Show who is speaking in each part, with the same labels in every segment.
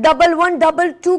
Speaker 1: 1122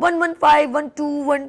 Speaker 1: 115121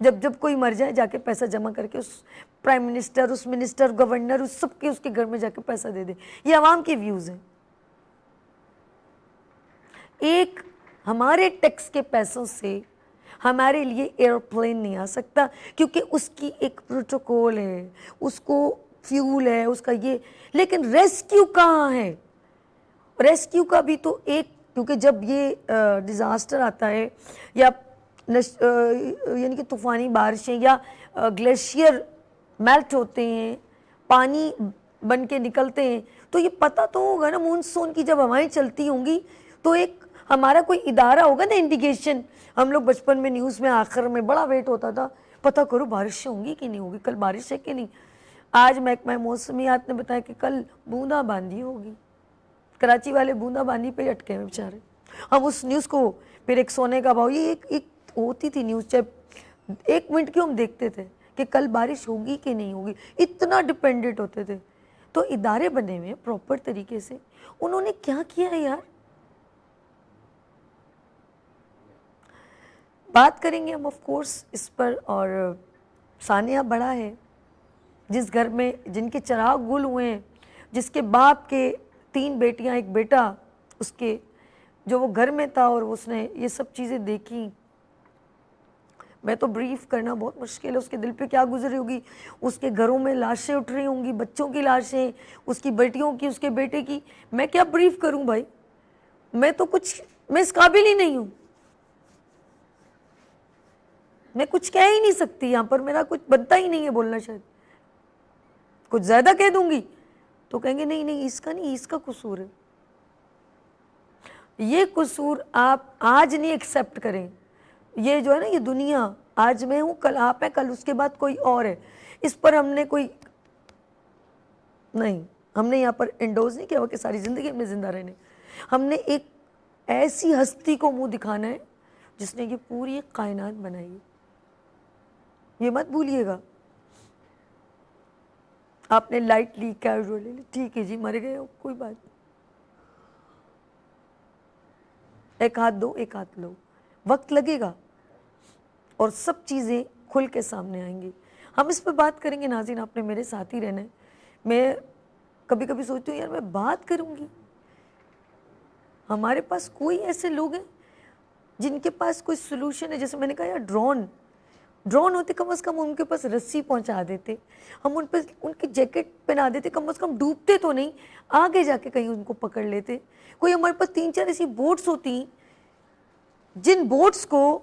Speaker 1: جب کوئی مر جائے جا کے پیسہ جمع کر کے اس پرائم منسٹر، اس منسٹر، گورنر، اس سب کے اس کے گھر میں جا کے پیسہ دے دے. یہ عوام کے ویوز ہیں. ایک ہمارے ٹیکس کے پیسوں سے ہمارے لیے ایئرپلین نہیں آ سکتا، کیونکہ اس کی ایک پروٹوکول ہے، اس کو فیول ہے، اس کا یہ. لیکن ریسکیو کہاں ہے؟ ریسکیو کا بھی تو ایک، کیونکہ جب یہ ڈیزاسٹر آتا ہے یا یعنی کہ طوفانی بارشیں یا گلیشیئر میلٹ ہوتے ہیں، پانی بن کے نکلتے ہیں، تو یہ پتہ تو ہوگا نا، مونسون کی جب ہوائیں چلتی ہوں گی تو ایک ہمارا کوئی ادارہ ہوگا نا انڈیکیشن. ہم لوگ بچپن میں نیوز میں آخر میں بڑا ویٹ ہوتا تھا، پتہ کرو بارش ہوں گی کہ نہیں ہوگی، کل بارش ہے کہ نہیں. آج محکمہ موسمیات نے بتایا کہ کل بوندا باندی ہوگی. کراچی والے بوندا باندی پہ اٹکے ہیں بیچارے. ہم اس نیوز کو پھر ایک سونے کا بھاؤ، یہ ایک ہوتی تھی نیوز، جب 1 منٹ کی ہم دیکھتے تھے کہ کل بارش ہوگی کہ نہیں ہوگی، اتنا ڈپینڈنٹ ہوتے تھے. تو ادارے بنے ہوئے پراپر طریقے سے، انہوں نے کیا کیا ہے یار؟ بات کریں گے ہم آف کورس اس پر. اور ثانیہ بڑا ہے، جس گھر میں جن کے چراغ گل ہوئے ہیں، جس کے باپ کے 3 بیٹیاں 1 بیٹا، اس کے جو وہ گھر میں تھا اور اس نے یہ سب چیزیں دیکھی. میں تو بریف کرنا بہت مشکل ہے، اس کے دل پہ کیا گزر رہی ہوگی. اس کے گھروں میں لاشیں اٹھ رہی ہوں گی، بچوں کی لاشیں، اس کی بیٹیوں کی، اس کے بیٹے کی. میں کیا بریف کروں بھائی؟ میں تو میں اس قابل ہی نہیں ہوں. میں کچھ کہہ ہی نہیں سکتی یہاں پر، میرا کچھ بنتا ہی نہیں ہے بولنا. شاید کچھ زیادہ کہہ دوں گی تو کہیں گے نہیں اس کا نہیں، اس کا قصور ہے. یہ قصور آپ آج نہیں ایکسیپٹ کریں. یہ جو ہے نا، یہ دنیا، آج میں ہوں کل آپ ہے، کل اس کے بعد کوئی اور ہے. اس پر ہم نے کوئی نہیں، ہم نے یہاں پر انڈوز نہیں کیا ہوا کہ ساری زندگی ہم نے زندہ رہنے. ہم نے ایک ایسی ہستی کو منہ دکھانا ہے جس نے یہ پوری کائنات بنائی ہے. یہ مت بھولیے گا. آپ نے لائٹلی کیجولی ٹھیک ہے جی مر گئے ہو، کوئی بات نہیں، ایک ہاتھ دو ایک ہاتھ لو، وقت لگے گا اور سب چیزیں کھل کے سامنے آئیں گی. ہم اس پہ بات کریں گے. ناظرین، آپ نے میرے ساتھ ہی رہنا ہے. میں کبھی کبھی سوچتی ہوں یار میں بات کروں گی. ہمارے پاس کوئی ایسے لوگ ہیں جن کے پاس کوئی سلوشن ہے. جیسے میں نے کہا یار ڈرون ہوتے، کم از کم ان کے پاس رسی پہنچا دیتے، ہم ان پہ ان کی جیکٹ پہنا دیتے، کم از کم ڈوبتے تو نہیں، آگے جا کے کہیں ان کو پکڑ لیتے. کوئی ہمارے پاس 3-4 ایسی بوٹس ہوتی جن بوٹس کو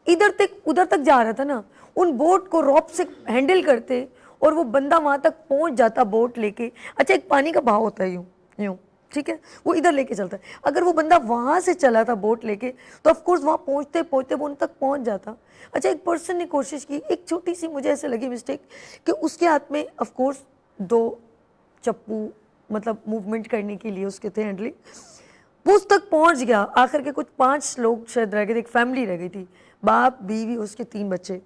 Speaker 1: ادھر تک جا رہا تھا نا، ان بوٹ کو روپ سے ہینڈل کرتے اور وہ بندہ وہاں تک پہنچ جاتا بوٹ لے کے. اچھا ایک پانی کا بہاؤ ہوتا ہے یوں ٹھیک ہے، وہ ادھر لے کے چلتا ہے. اگر وہ بندہ وہاں سے چلا تھا بوٹ لے کے تو آف کورس وہاں پہنچتے وہ ان تک پہنچ جاتا. اچھا ایک پرسن نے کوشش کی، ایک چھوٹی سی مجھے ایسے لگی مسٹیک کہ اس کے ہاتھ میں آف کورس 2 چپو مطلب موومنٹ کرنے کے لیے اس کے تھے ہینڈلنگ. وہ اس تک پہنچ گیا، آخر کے کچھ 5 لوگ شاید رہ گئے تھے، ایک فیملی رہ گئی تھی، باپ بیوی اس کے 3 بچے.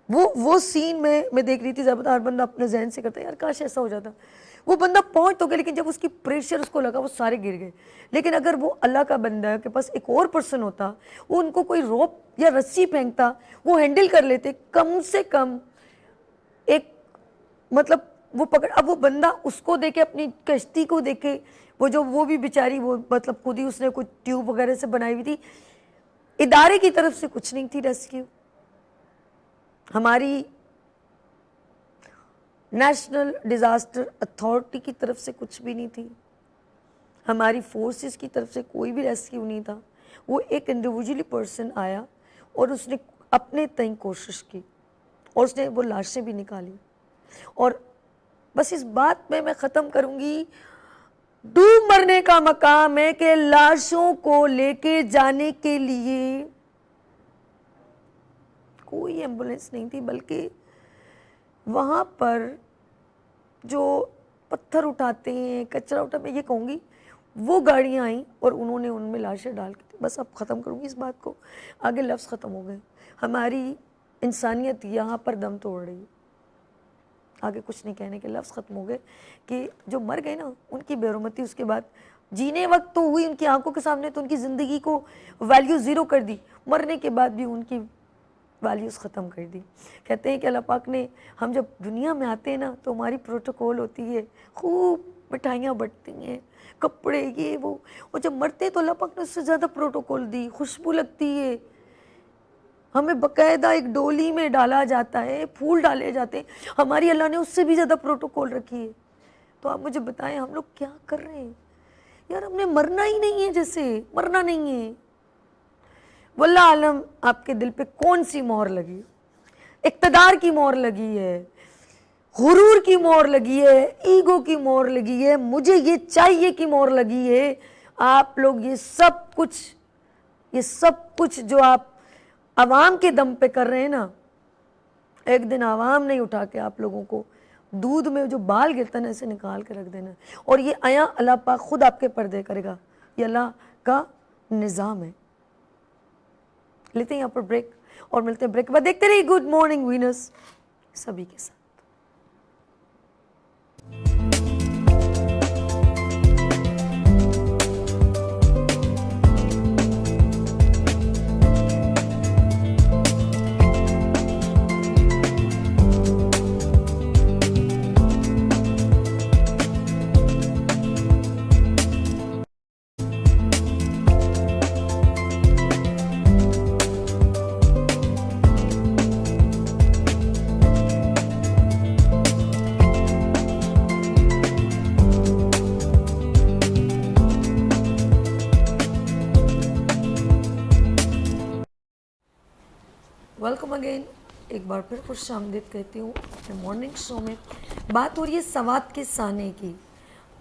Speaker 1: وہ سین میں دیکھ رہی تھی. زیادہ ہر بندہ اپنے ذہن سے کرتا ہے یار کاش ایسا ہو جاتا. وہ بندہ پہنچ تو گیا، لیکن جب اس کی پریشر اس کو لگا وہ سارے گر گئے. لیکن اگر وہ اللہ کا بندہ کے پاس ایک اور پرسن ہوتا، وہ ان کو کوئی روپ یا رسی پھینکتا، وہ ہینڈل کر لیتے کم سے کم ایک مطلب وہ پکڑ. اب وہ بندہ اس کو دیکھے، اپنی کشتی کو دیکھے، وہ بھی بیچاری وہ مطلب خود ہی اس نے کچھ ٹیوب وغیرہ سے بنائی ہوئی تھی. ادارے کی طرف سے کچھ نہیں تھی ریسکیو. ہماری نیشنل ڈیزاسٹر اتھارٹی کی طرف سے کچھ بھی نہیں تھی. ہماری فورسز کی طرف سے کوئی بھی ریسکیو نہیں تھا. وہ ایک انڈیویجولی پرسن آیا اور اس نے اپنے تئیں کوشش کی اور اس نے وہ لاشیں بھی نکالی. اور بس اس بات میں ختم کروں گی، ڈوب مرنے کا مقام ہے کہ لاشوں کو لے کے جانے کے لیے کوئی ایمبولینس نہیں تھی، بلکہ وہاں پر جو پتھر اٹھاتے ہیں، کچرا اٹھاتے ہیں، میں یہ کہوں گی وہ گاڑیاں آئیں اور انہوں نے ان میں لاشیں ڈال کے. بس اب ختم کروں گی اس بات کو، آگے لفظ ختم ہو گئے. ہماری انسانیت یہاں پر دم توڑ رہی ہے، آگے کچھ نہیں کہنے کے، لفظ ختم ہو گئے. کہ جو مر گئے نا ان کی بے حرمتی اس کے بعد جینے وقت تو ہوئی، ان کی آنکھوں کے سامنے تو ان کی زندگی کو ویلیو 0 کر دی، مرنے کے بعد بھی ان کی ویلیوز ختم کر دی. کہتے ہیں کہ اللہ پاک نے, ہم جب دنیا میں آتے ہیں نا تو ہماری پروٹوکول ہوتی ہے, خوب مٹھائیاں بٹتی ہیں, کپڑے یہ وہ, اور جب مرتے ہیں تو اللہ پاک نے اس سے زیادہ پروٹوکول دی, خوشبو لگتی ہے, ہمیں باقاعدہ ایک ڈولی میں ڈالا جاتا ہے, پھول ڈالے جاتے ہیں, ہماری اللہ نے اس سے بھی زیادہ پروٹوکول رکھی ہے. تو آپ مجھے بتائیں ہم لوگ کیا کر رہے ہیں یار؟ ہم نے مرنا ہی نہیں ہے, جیسے مرنا نہیں ہے. واللہ عالم آپ کے دل پہ کون سی مہر لگی, اقتدار کی مہر لگی ہے, غرور کی مہر لگی ہے, ایگو کی مہر لگی ہے, مجھے یہ چاہیے کی مہر لگی ہے. آپ لوگ یہ سب کچھ جو آپ عوام کے دم پہ کر رہے ہیں نا, ایک دن عوام نہیں اٹھا کے آپ لوگوں کو دودھ میں جو بال گرتا ہے اسے نکال کے رکھ دینا, اور یہ آیا اللہ پاک خود آپ کے پردے کرے گا. یہ اللہ کا نظام ہے. لیتے ہیں یہاں پر بریک اور ملتے ہیں بریک کے بعد. دیکھتے رہیے گڈ مارننگ وینس سبھی کے ساتھ. Welcome again. ایک بار پھر خوش آمدید کہتی ہوں اپنے مارننگ شو میں. بات ہو رہی ہے سوات کے سانے کی.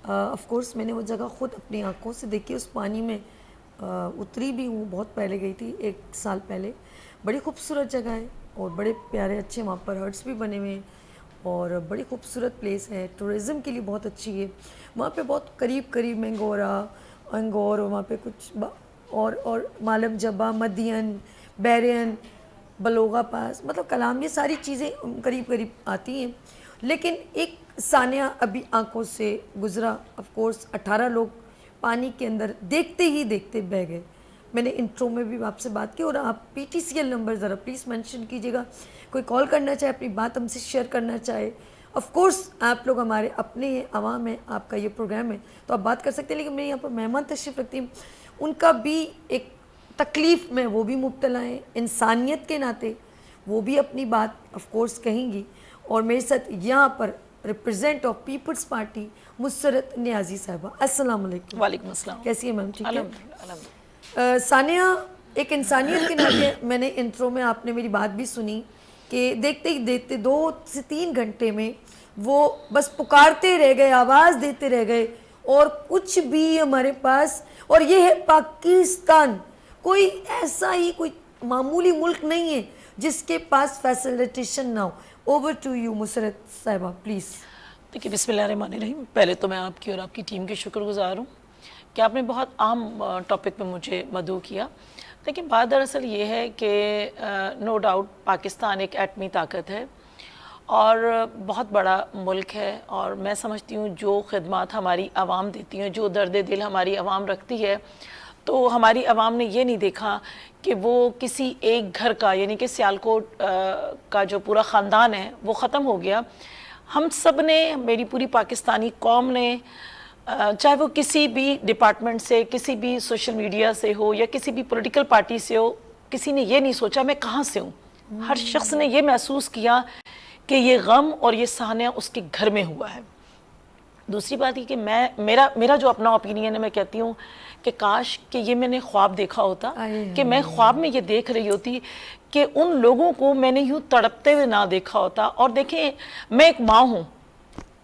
Speaker 1: آف کورس میں نے وہ جگہ خود اپنی آنکھوں سے دیکھی, اس پانی میں اتری بھی ہوں, بہت پہلے گئی تھی, 1 سال پہلے. بڑی خوبصورت جگہ ہے اور بڑے پیارے اچھے وہاں پر ہٹس بھی بنے ہوئے ہیں اور بڑی خوبصورت پلیس ہے, ٹورزم کے لیے بہت اچھی ہے. وہاں پہ بہت قریب مینگورا, انگور, وہاں پہ کچھ اور مالم جبہ, مدین, بیرین, بلوغا پاس, مطلب کلام, یہ ساری چیزیں قریب آتی ہیں. لیکن ایک ثانیہ ابھی آنکھوں سے گزرا. آف کورس 18 لوگ پانی کے اندر دیکھتے ہی دیکھتے بہہ گئے. میں نے انٹرو میں بھی آپ سے بات کی, اور آپ PTCL نمبر ذرا پلیز مینشن کیجیے گا. کوئی کال کرنا چاہے, اپنی بات ہم سے شیئر کرنا چاہے, آف کورس آپ لوگ ہمارے اپنے ہیں, عوام ہیں, آپ کا یہ پروگرام ہے تو آپ بات کر سکتے ہیں. لیکن میں یہاں پر مہمان تشریف رکھتی ہوں, ان کا بھی ایک تکلیف میں وہ بھی مبتلا ہیں, انسانیت کے ناطے وہ بھی اپنی بات آف کورس کہیں گی. اور میرے ساتھ یہاں پر ریپرزینٹ آف پیپلز پارٹی مسرت نیازی صاحبہ. السلام علیکم.
Speaker 2: وعلیکم السلام.
Speaker 1: کیسی ہیں میم؟ ٹھیک ہے.
Speaker 2: الحمدللہ.
Speaker 1: ثانیہ, ایک انسانیت کے ناطے میں نے انٹرو میں آپ نے میری بات بھی سنی کہ دیکھتے ہی دیکھتے 2 سے 3 گھنٹے میں وہ بس پکارتے رہ گئے, آواز دیتے رہ گئے, اور کچھ بھی ہمارے پاس, اور یہ ہے پاکستان, کوئی ایسا ہی کوئی معمولی ملک نہیں ہے جس کے پاس فیسلیٹیشن نہ ہو. اوور ٹو یو مسرت صاحبہ پلیز.
Speaker 2: دیکھیے, بسم اللہ الرحمن الرحیم. پہلے تو میں آپ کی اور آپ کی ٹیم کی شکر گزار ہوں کہ آپ نے بہت عام ٹاپک پہ مجھے مدعو کیا. لیکن بات دراصل یہ ہے کہ نو ڈاؤٹ پاکستان ایک ایٹمی طاقت ہے اور بہت بڑا ملک ہے, اور میں سمجھتی ہوں جو خدمات ہماری عوام دیتی ہیں, جو درد دل ہماری عوام رکھتی ہے, تو ہماری عوام نے یہ نہیں دیکھا کہ وہ کسی ایک گھر کا, یعنی کہ سیالکوٹ کا جو پورا خاندان ہے وہ ختم ہو گیا. ہم سب نے, میری پوری پاکستانی قوم نے, چاہے وہ کسی بھی ڈپارٹمنٹ سے, کسی بھی سوشل میڈیا سے ہو یا کسی بھی پولیٹیکل پارٹی سے ہو, کسی نے یہ نہیں سوچا میں کہاں سے ہوں. ہر شخص نے یہ محسوس کیا کہ یہ غم اور یہ سانیہ اس کے گھر میں ہوا ہے. دوسری بات یہ کہ میرا جو اپنا اوپینین ہے, میں کہتی ہوں کہ کاش کہ یہ میں نے خواب دیکھا ہوتا, کہ میں خواب میں یہ دیکھ رہی ہوتی کہ ان لوگوں کو میں نے یوں تڑپتے ہوئے نہ دیکھا ہوتا. اور دیکھیں, میں ایک ماں ہوں,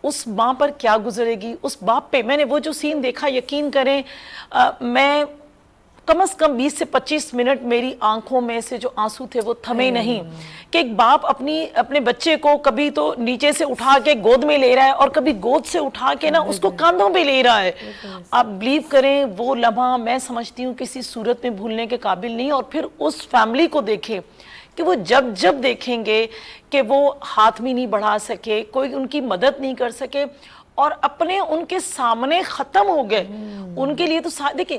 Speaker 2: اس ماں پر کیا گزرے گی, اس باپ پہ. میں نے وہ جو سین دیکھا, یقین کریں میں کم از کم 20 سے 25 منٹ میری آنکھوں میں سے جو آنسو تھے وہ تھمے نہیں. کہ ایک باپ اپنے بچے کو کبھی تو نیچے سے اٹھا کے گود میں لے رہا ہے اور کبھی گود سے اٹھا کے نا اس کو کاندھوں پہ لے رہا ہے. آپ بلیو کریں وہ لمحہ میں سمجھتی ہوں کسی صورت میں بھولنے کے قابل نہیں. اور پھر اس فیملی کو دیکھیں کہ وہ جب دیکھیں گے کہ وہ ہاتھ بھی نہیں بڑھا سکے, کوئی ان کی مدد نہیں کر سکے, اور اپنے ان کے سامنے ختم ہو گئے. ان کے لیے تو دیکھیں,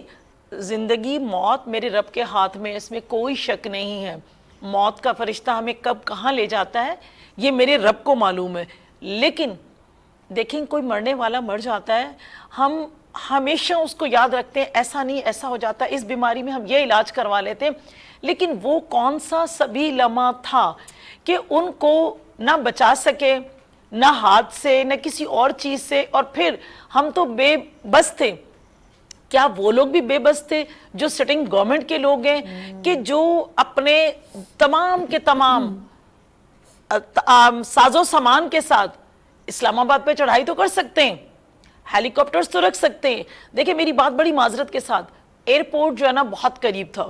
Speaker 2: زندگی موت میرے رب کے ہاتھ میں, اس میں کوئی شک نہیں ہے. موت کا فرشتہ ہمیں کب کہاں لے جاتا ہے یہ میرے رب کو معلوم ہے. لیکن دیکھیں کوئی مرنے والا مر جاتا ہے, ہم ہمیشہ اس کو یاد رکھتے ہیں ایسا نہیں ایسا ہو جاتا, اس بیماری میں ہم یہ علاج کروا لیتے ہیں. لیکن وہ کون سا سبھی لمحہ تھا کہ ان کو نہ بچا سکے, نہ ہاتھ سے نہ کسی اور چیز سے, اور پھر ہم تو بے بس تھے. کیا وہ لوگ بھی بے بس تھے جو سٹنگ گورنمنٹ کے لوگ ہیں کہ جو اپنے تمام کے تمام ساز و سامان کے ساتھ اسلام آباد پہ چڑھائی تو کر سکتے ہیں, ہیلی کاپٹرز تو رکھ سکتے ہیں. دیکھیں میری بات بڑی معذرت کے ساتھ, ایئرپورٹ جو ہے نا بہت قریب تھا.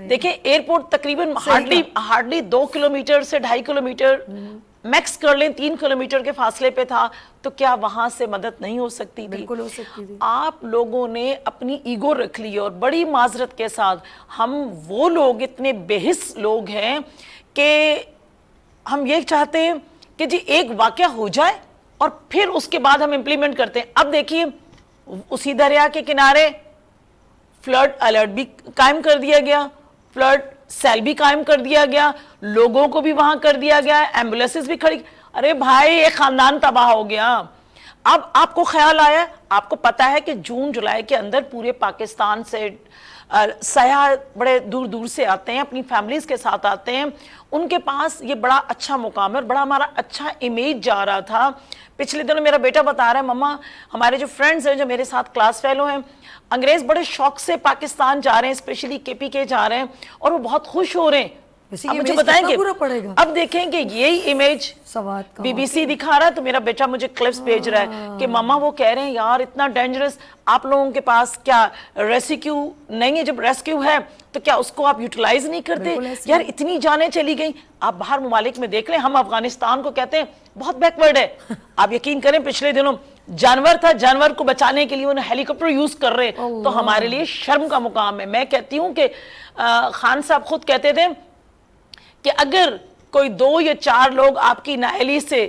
Speaker 2: دیکھیں ایئرپورٹ تقریباً ہارڈلی 2 کلومیٹر سے 2.5 کلومیٹر میکس کر لیں 3 کلومیٹر کے فاصلے پہ تھا, تو کیا وہاں سے مدد نہیں ہو سکتی تھی؟
Speaker 1: بالکل ہو سکتی تھی.
Speaker 2: آپ لوگوں نے اپنی ایگو رکھ لی, اور بڑی معذرت کے ساتھ ہم وہ لوگ اتنے بے حس لوگ ہیں کہ ہم یہ چاہتے ہیں کہ جی ایک واقعہ ہو جائے اور پھر اس کے بعد ہم امپلیمنٹ کرتے ہیں. اب دیکھیے اسی دریا کے کنارے فلڈ الرٹ بھی قائم کر دیا گیا, فلڈ سیل بھی قائم کر دیا گیا, لوگوں کو بھی وہاں کر دیا گیا, ایمبولیسز بھی کھڑی. ارے بھائی ایک خاندان تباہ ہو گیا. اب آپ کو خیال آیا, آپ کو پتا ہے کہ جون جولائی کے اندر پورے پاکستان سے سیاح بڑے دور دور سے آتے ہیں, اپنی فیملیز کے ساتھ آتے ہیں, ان کے پاس یہ بڑا اچھا مقام ہے اور بڑا ہمارا اچھا امیج جا رہا تھا. پچھلے دنوں میرا بیٹا بتا رہا ہے مما ہمارے جو فرینڈز ہیں جو میرے ساتھ کلاس فیلو ہیں انگریز بڑے شوق سے پاکستان جا رہے ہیں, اسپیشلی کے کے جا رہے ہیں, اور وہ بہت خوش ہو رہے ہیں. اب مجھے بتائیں گے, اب دیکھیں کہ یہی امیج بی بی سی دکھا رہا ہے, تو میرا بیٹا مجھے کلپس بھیج رہا ہے کہ ماما وہ کہہ رہے ہیں یار اتنا ڈینجرس, آپ لوگوں کے پاس کیا ریسکیو نہیں ہے؟ جب ریسکیو ہے تو کیا اس کو آپ یوٹیلائز نہیں کرتے؟ یار اتنی جانیں چلی گئیں. آپ باہر ممالک میں دیکھ لیں, ہم افغانستان کو کہتے ہیں بہت بیکورڈ ہے. آپ یقین کریں پچھلے دنوں جانور تھا, جانور کو بچانے کے لیے انہیں ہیلی کاپٹر یوز کر رہے, تو ہمارے لیے شرم کا مقام ہے. میں کہتی ہوں کہ خان صاحب خود کہتے تھے کہ اگر کوئی 2 یا 4 لوگ آپ کی نااہلی سے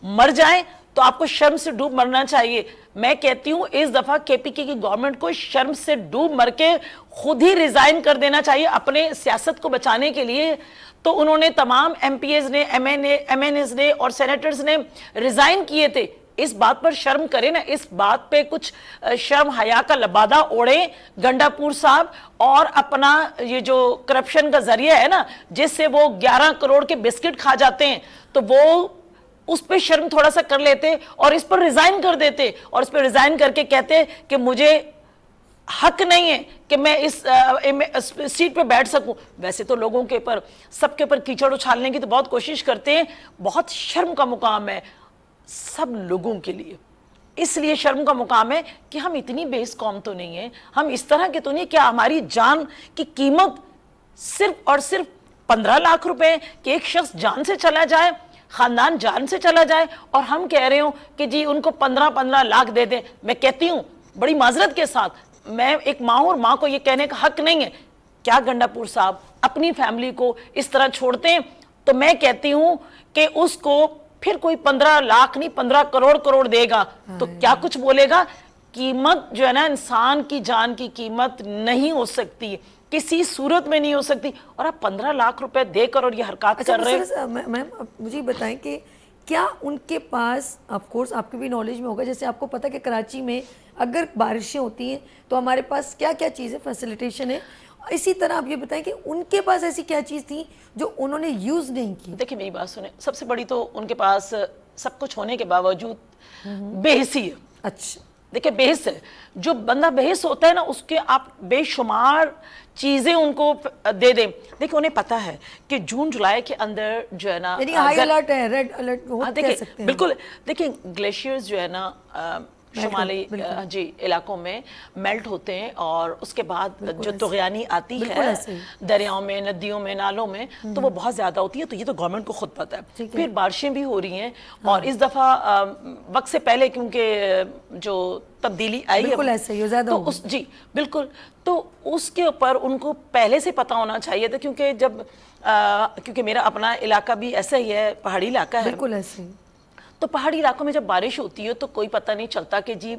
Speaker 2: مر جائیں تو آپ کو شرم سے ڈوب مرنا چاہیے. میں کہتی ہوں اس دفعہ کے پی کے کی گورنمنٹ کو شرم سے ڈوب مر کے خود ہی ریزائن کر دینا چاہیے اپنے سیاست کو بچانے کے لیے. تو انہوں نے تمام ایم پی ایز نے, ایم این ایز نے اور سینیٹرز نے ریزائن کیے تھے. اس بات پر شرم کریں نا, اس بات پہ کچھ شرم حیا کا لبادہ اوڑیں گنڈا پور صاحب, اور اپنا یہ جو کرپشن کا ذریعہ ہے نا جس سے وہ 11 کروڑ کے بسکٹ کھا جاتے ہیں, تو وہ اس پہ شرم تھوڑا سا کر لیتے اور اس پر ریزائن کر دیتے, اور اس پہ ریزائن کر کے کہتے کہ مجھے حق نہیں ہے کہ میں اس سیٹ پہ بیٹھ سکوں. ویسے تو لوگوں کے پر سب کے پر کیچڑ اچھالنے کی تو بہت کوشش کرتے ہیں, بہت شرم کا مقام ہے سب لوگوں کے لیے. اس لیے شرم کا مقام ہے کہ ہم اتنی بیس قوم تو نہیں ہیں, ہم اس طرح کے تو نہیں. کیا ہماری جان کی قیمت صرف اور صرف 15 لاکھ روپے کہ ایک شخص جان سے چلا جائے, خاندان جان سے چلا جائے, اور ہم کہہ رہے ہوں کہ جی ان کو 15 لاکھ دے دیں؟ میں کہتی ہوں بڑی معذرت کے ساتھ, میں ایک ماں ہوں اور ماں کو یہ کہنے کا حق نہیں ہے. کیا گنڈا پور صاحب اپنی فیملی کو اس طرح چھوڑتے ہیں؟ تو میں کہتی ہوں کہ اس کو پھر کوئی 15 لاکھ نہیں 15 کروڑ دے گا تو کیا کچھ بولے گا؟ قیمت جو ہے نا انسان کی جان کی قیمت نہیں ہو سکتی, کسی صورت میں نہیں ہو سکتی. اور آپ 15 لاکھ روپے دے کر اور یہ حرکات کر رہے ہیں.
Speaker 1: میم مجھے بتائیں کہ کیا ان کے پاس, آف کورس آپ کے بھی نالج میں ہوگا, جیسے آپ کو پتا کہ کراچی میں اگر بارشیں ہوتی ہیں تو ہمارے پاس کیا کیا چیزیں فیسیلیٹیشن ہے, اسی طرح آپ یہ بتائیں کہ ان کے پاس ایسی کیا چیز تھی جو انہوں نے یوز نہیں کی؟
Speaker 2: دیکھیں میری بات سنیں, سب سے بڑی تو ان کے پاس سب کچھ ہونے کے باوجود بے حسی ہے.
Speaker 1: اچھا
Speaker 2: دیکھیں بے حس ہے, جو بندہ بے حس ہوتا ہے نا اس کے آپ بے شمار چیزیں ان کو دے دیں. دیکھیں انہیں پتا ہے کہ جون جولائی کے اندر جو ہے نا
Speaker 1: یعنی ہائی الرٹ ہے, ریڈ الرٹ کہہ سکتے ہیں.
Speaker 2: بالکل. دیکھیں گلیشیئرز جو ہے نا شمالی علاقوں میں میلٹ ہوتے ہیں, اور اس کے بعد جو طغیانی آتی ہے دریاؤں میں, ندیوں میں, نالوں میں, تو وہ بہت زیادہ ہوتی ہے. تو یہ تو گورنمنٹ کو خود پتہ ہے. پھر بارشیں بھی ہو رہی ہیں, اور اس دفعہ وقت سے پہلے کیونکہ جو تبدیلی آئی ہے
Speaker 1: بالکل ایسے ہی زیادہ
Speaker 2: تو جی بالکل, تو اس کے اوپر ان کو پہلے سے پتہ ہونا چاہیے تھا, کیونکہ میرا اپنا علاقہ بھی ایسا ہی ہے, پہاڑی علاقہ ہے.
Speaker 1: بالکل ایسے ہی.
Speaker 2: تو پہاڑی علاقوں میں جب بارش ہوتی ہے تو کوئی پتہ نہیں چلتا کہ جی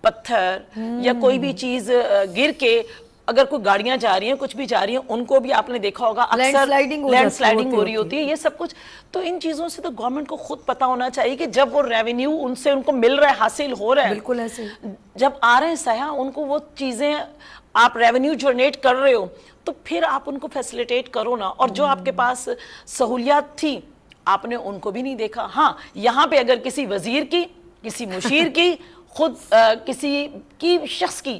Speaker 2: پتھر یا کوئی بھی چیز گر کے اگر کوئی گاڑیاں جا رہی ہیں کچھ بھی جا رہی ہیں ان کو بھی آپ نے دیکھا ہوگا اکثر لینڈ سلائڈنگ ہو رہی ہوتی ہے یہ سب کچھ. تو ان چیزوں سے تو گورنمنٹ کو خود پتا ہونا چاہیے کہ جب وہ ریونیو ان سے ان کو مل رہا ہے حاصل ہو رہا ہے
Speaker 1: بالکل ایسے
Speaker 2: جب آ رہے ہیں سیاح ان کو وہ چیزیں آپ ریونیو جنریٹ کر رہے ہو تو پھر آپ ان کو فیسیلیٹیٹ کرو نا. اور جو آپ کے پاس سہولیات تھی آپ نے ان کو بھی نہیں دیکھا. ہاں یہاں پہ اگر کسی وزیر کی کسی مشیر کی خود کسی کی شخص کی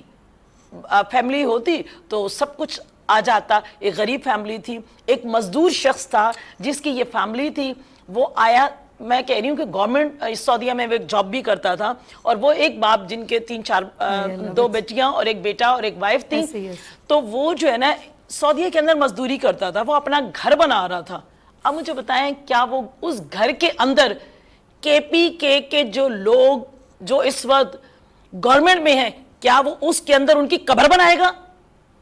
Speaker 2: فیملی ہوتی تو سب کچھ آ جاتا. ایک غریب فیملی تھی ایک مزدور شخص تھا جس کی یہ فیملی تھی وہ آیا. میں کہہ رہی ہوں کہ گورنمنٹ سعودیہ میں وہ ایک جاب بھی کرتا تھا اور وہ ایک باپ جن کے 2 بیٹیاں اور ایک بیٹا اور ایک وائف تھی تو وہ جو ہے نا سعودیہ کے اندر مزدوری کرتا تھا وہ اپنا گھر بنا رہا تھا. اب مجھے بتائیں کیا وہ اس گھر کے اندر کے پی کے جو لوگ جو اس وقت گورنمنٹ میں ہیں کیا وہ اس کے اندر ان کی قبر بنائے گا؟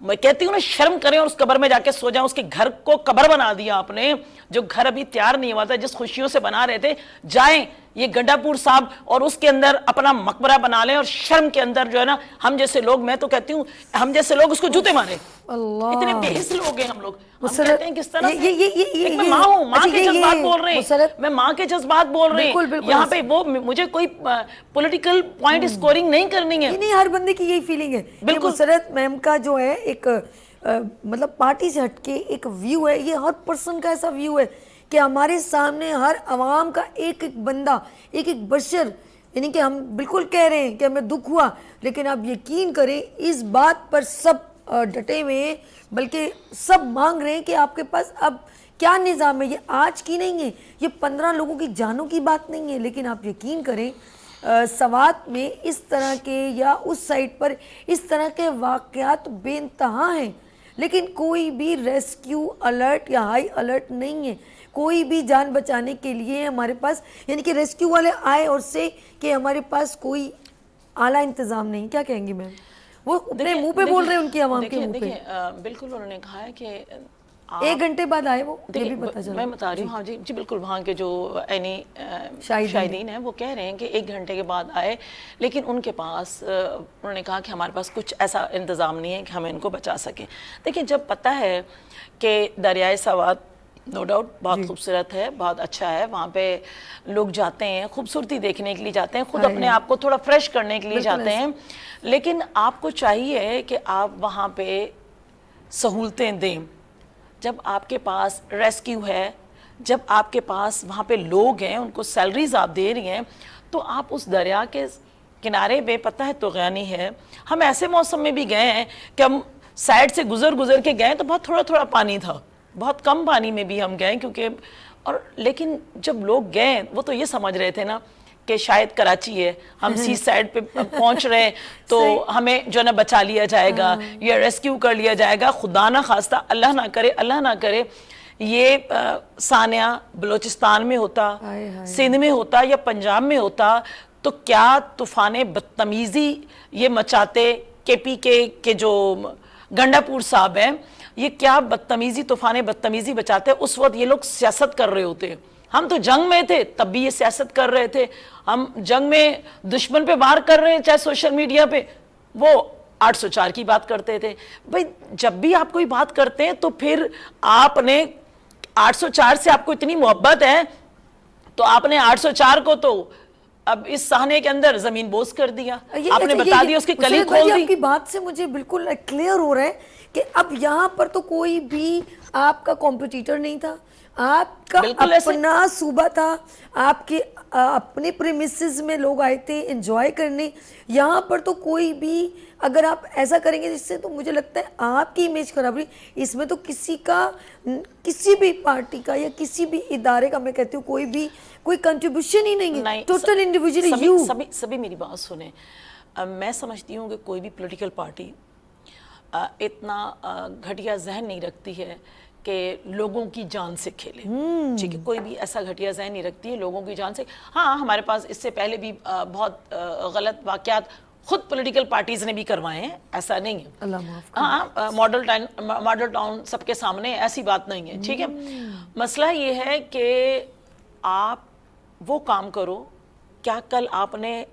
Speaker 2: میں کہتی ہوں نا شرم کریں اور اس قبر میں جا کے سو جائیں. اس کے گھر کو قبر بنا دیا آپ نے جو گھر ابھی تیار نہیں ہوا تھا جس خوشیوں سے بنا رہے تھے. جائیں یہ گنڈا پور صاحب اور اس کے اندر اپنا مقبرہ بنا لیں اور شرم کے اندر جو ہے نا ہم جیسے لوگ میں تو کہتی ہوں ہم جیسے لوگ اس کو جوتے مارے. اتنے بے حس لوگ ہیں ہم لوگ. ہم کہتے ہیں کس طرح سے میں ماں ہوں ماں کے جذبات بول رہے ہیں میں ماں کے جذبات بول رہے ہیں یہاں پہ وہ مجھے کوئی پولیٹیکل پوائنٹ اسکورنگ نہیں کرنی ہے.
Speaker 1: نہیں ہر بندے کی یہی فیلنگ ہے. بالکل مسرت میم کا جو ہے ایک مطلب پارٹی سے ہٹ کے ایک ویو ہے یہ ہر پرسن کا ایسا ویو ہے کہ ہمارے سامنے ہر عوام کا ایک ایک بندہ ایک ایک بشر یعنی کہ ہم بالکل کہہ رہے ہیں کہ ہمیں دکھ ہوا لیکن آپ یقین کریں اس بات پر سب ڈٹے ہوئے ہیں بلکہ سب مانگ رہے ہیں کہ آپ کے پاس اب کیا نظام ہے. یہ آج کی نہیں ہے یہ 15 لوگوں کی جانوں کی بات نہیں ہے لیکن آپ یقین کریں سوات میں اس طرح کے یا اس سائٹ پر اس طرح کے واقعات بے انتہا ہیں لیکن کوئی بھی ریسکیو الرٹ یا ہائی الرٹ نہیں ہے. کوئی بھی جان بچانے کے لیے ہمارے پاس یعنی کہ ریسکیو والے آئے اور سے کہ ہمارے پاس کوئی اعلیٰ انتظام نہیں. کیا کہیں گی میم وہ اپنے منہ پہ بول رہے ہیں ان کی عوام کے منہ پہ.
Speaker 2: بالکل انہوں نے کہا ہے کہ
Speaker 1: 1 گھنٹے بعد آئے وہ یہ بھی پتہ چلا.
Speaker 2: میں بتا رہی ہوں ہاں جی بالکل وہاں کے جو شاہدین ہیں وہ کہہ رہے ہیں کہ 1 گھنٹے کے بعد آئے لیکن ان کے پاس انہوں نے کہا کہ ہمارے پاس کچھ ایسا انتظام نہیں ہے کہ ہم ان کو بچا سکیں. دیکھیں جب پتہ ہے کہ دریائے سوات نو ڈاؤٹ بہت خوبصورت ہے بہت اچھا ہے وہاں پہ لوگ جاتے ہیں خوبصورتی دیکھنے کے لیے جاتے ہیں خود اپنے آپ کو تھوڑا فریش کرنے کے لیے جاتے ہیں لیکن آپ کو چاہیے کہ آپ وہاں پہ سہولتیں دیں. جب آپ کے پاس ریسکیو ہے جب آپ کے پاس وہاں پہ لوگ ہیں ان کو سیلریز آپ دے رہی ہیں تو آپ اس دریا کے کنارے پہ پتہ ہے طغیانی ہے. ہم ایسے موسم میں بھی گئے ہیں کہ ہم سائڈ سے گزر کے گئے تو بہت تھوڑا پانی تھا بہت کم پانی میں بھی ہم گئے کیونکہ اور لیکن جب لوگ گئے وہ تو یہ سمجھ رہے تھے نا کہ شاید کراچی ہے ہم سی سائڈ پہ پہنچ رہے ہیں تو ہمیں جو نا بچا لیا جائے گا یا ریسکیو کر لیا جائے گا. خدا نہ خواستہ اللہ نہ کرے یہ ثانیہ بلوچستان میں ہوتا سندھ میں ہوتا یا پنجاب میں ہوتا تو کیا طوفان بدتمیزی یہ مچاتے کے پی کے جو گنڈا پور صاحب ہیں یہ کیا بدتمیزی طوفان بدتمیزی بچاتے. اس وقت یہ لوگ سیاست کر رہے ہوتے. ہم تو جنگ میں تھے تب بھی یہ سیاست کر رہے تھے. ہم جنگ میں دشمن پہ وار کر رہے ہیں چاہے سوشل میڈیا پہ وہ 804 کی بات کرتے تھے. بھائی جب بھی آپ کوئی بات کرتے ہیں تو پھر آپ نے 804 سے آپ کو اتنی محبت ہے تو آپ نے 804 کو تو اب اس سہنے کے اندر زمین بوس کر دیا. آپ نے بتا دیا اس کی کلی کھول دی.
Speaker 1: آپ کی بات سے مجھے بالکل کلیئر ہو رہا ہے کہ اب یہاں پر تو کوئی بھی آپ کا کمپٹیٹر نہیں تھا آپ کا اپنا صوبہ تھا آپ کے اپنے پریمیسز میں لوگ آئے تھے انجوائے کرنے. یہاں پر تو کوئی بھی اگر آپ ایسا کریں گے جس سے تو مجھے لگتا ہے آپ کی امیج خراب ہوئی. اس میں تو کسی بھی پارٹی کا یا کسی بھی ادارے کا میں کہتی ہوں کوئی کنٹریبیوشن ہی نہیں ہے. ٹوٹل انڈیویجولی یو
Speaker 2: سبھی میری بات سنیں. میں سمجھتی ہوں کہ کوئی بھی پولیٹیکل پارٹی اتنا گھٹیا ذہن نہیں رکھتی ہے کہ لوگوں کی جان سے کھیلے. ٹھیک ہے کوئی بھی ایسا گھٹیا ذہن نہیں رکھتی ہے لوگوں کی جان سے. ہاں ہمارے پاس اس سے پہلے بھی بہت غلط واقعات خود پولیٹیکل پارٹیز نے بھی کروائے ہیں ایسا نہیں ہے. ہاں ماڈل ٹاؤن سب کے سامنے ایسی بات نہیں ہے. ٹھیک ہے مسئلہ یہ ہے کہ آپ وہ کام کرو کیا کل آپ نے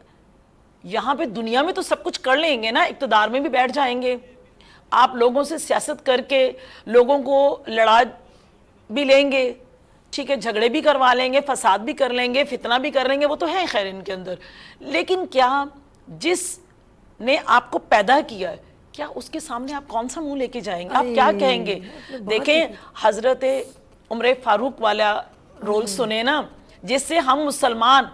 Speaker 2: یہاں پہ دنیا میں تو سب کچھ کر لیں گے نا اقتدار میں بھی بیٹھ جائیں گے آپ لوگوں سے سیاست کر کے لوگوں کو لڑا بھی لیں گے, ٹھیک ہے, جھگڑے بھی کروا لیں گے, فساد بھی کر لیں گے, فتنہ بھی کر لیں گے, وہ تو ہے خیر ان کے اندر, لیکن کیا جس نے آپ کو پیدا کیا ہے, کیا اس کے سامنے آپ کون سا منہ لے کے جائیں گے, آپ کیا کہیں گے؟ دیکھیں حضرت عمر فاروق والا رول سنے نا, جس سے ہم مسلمان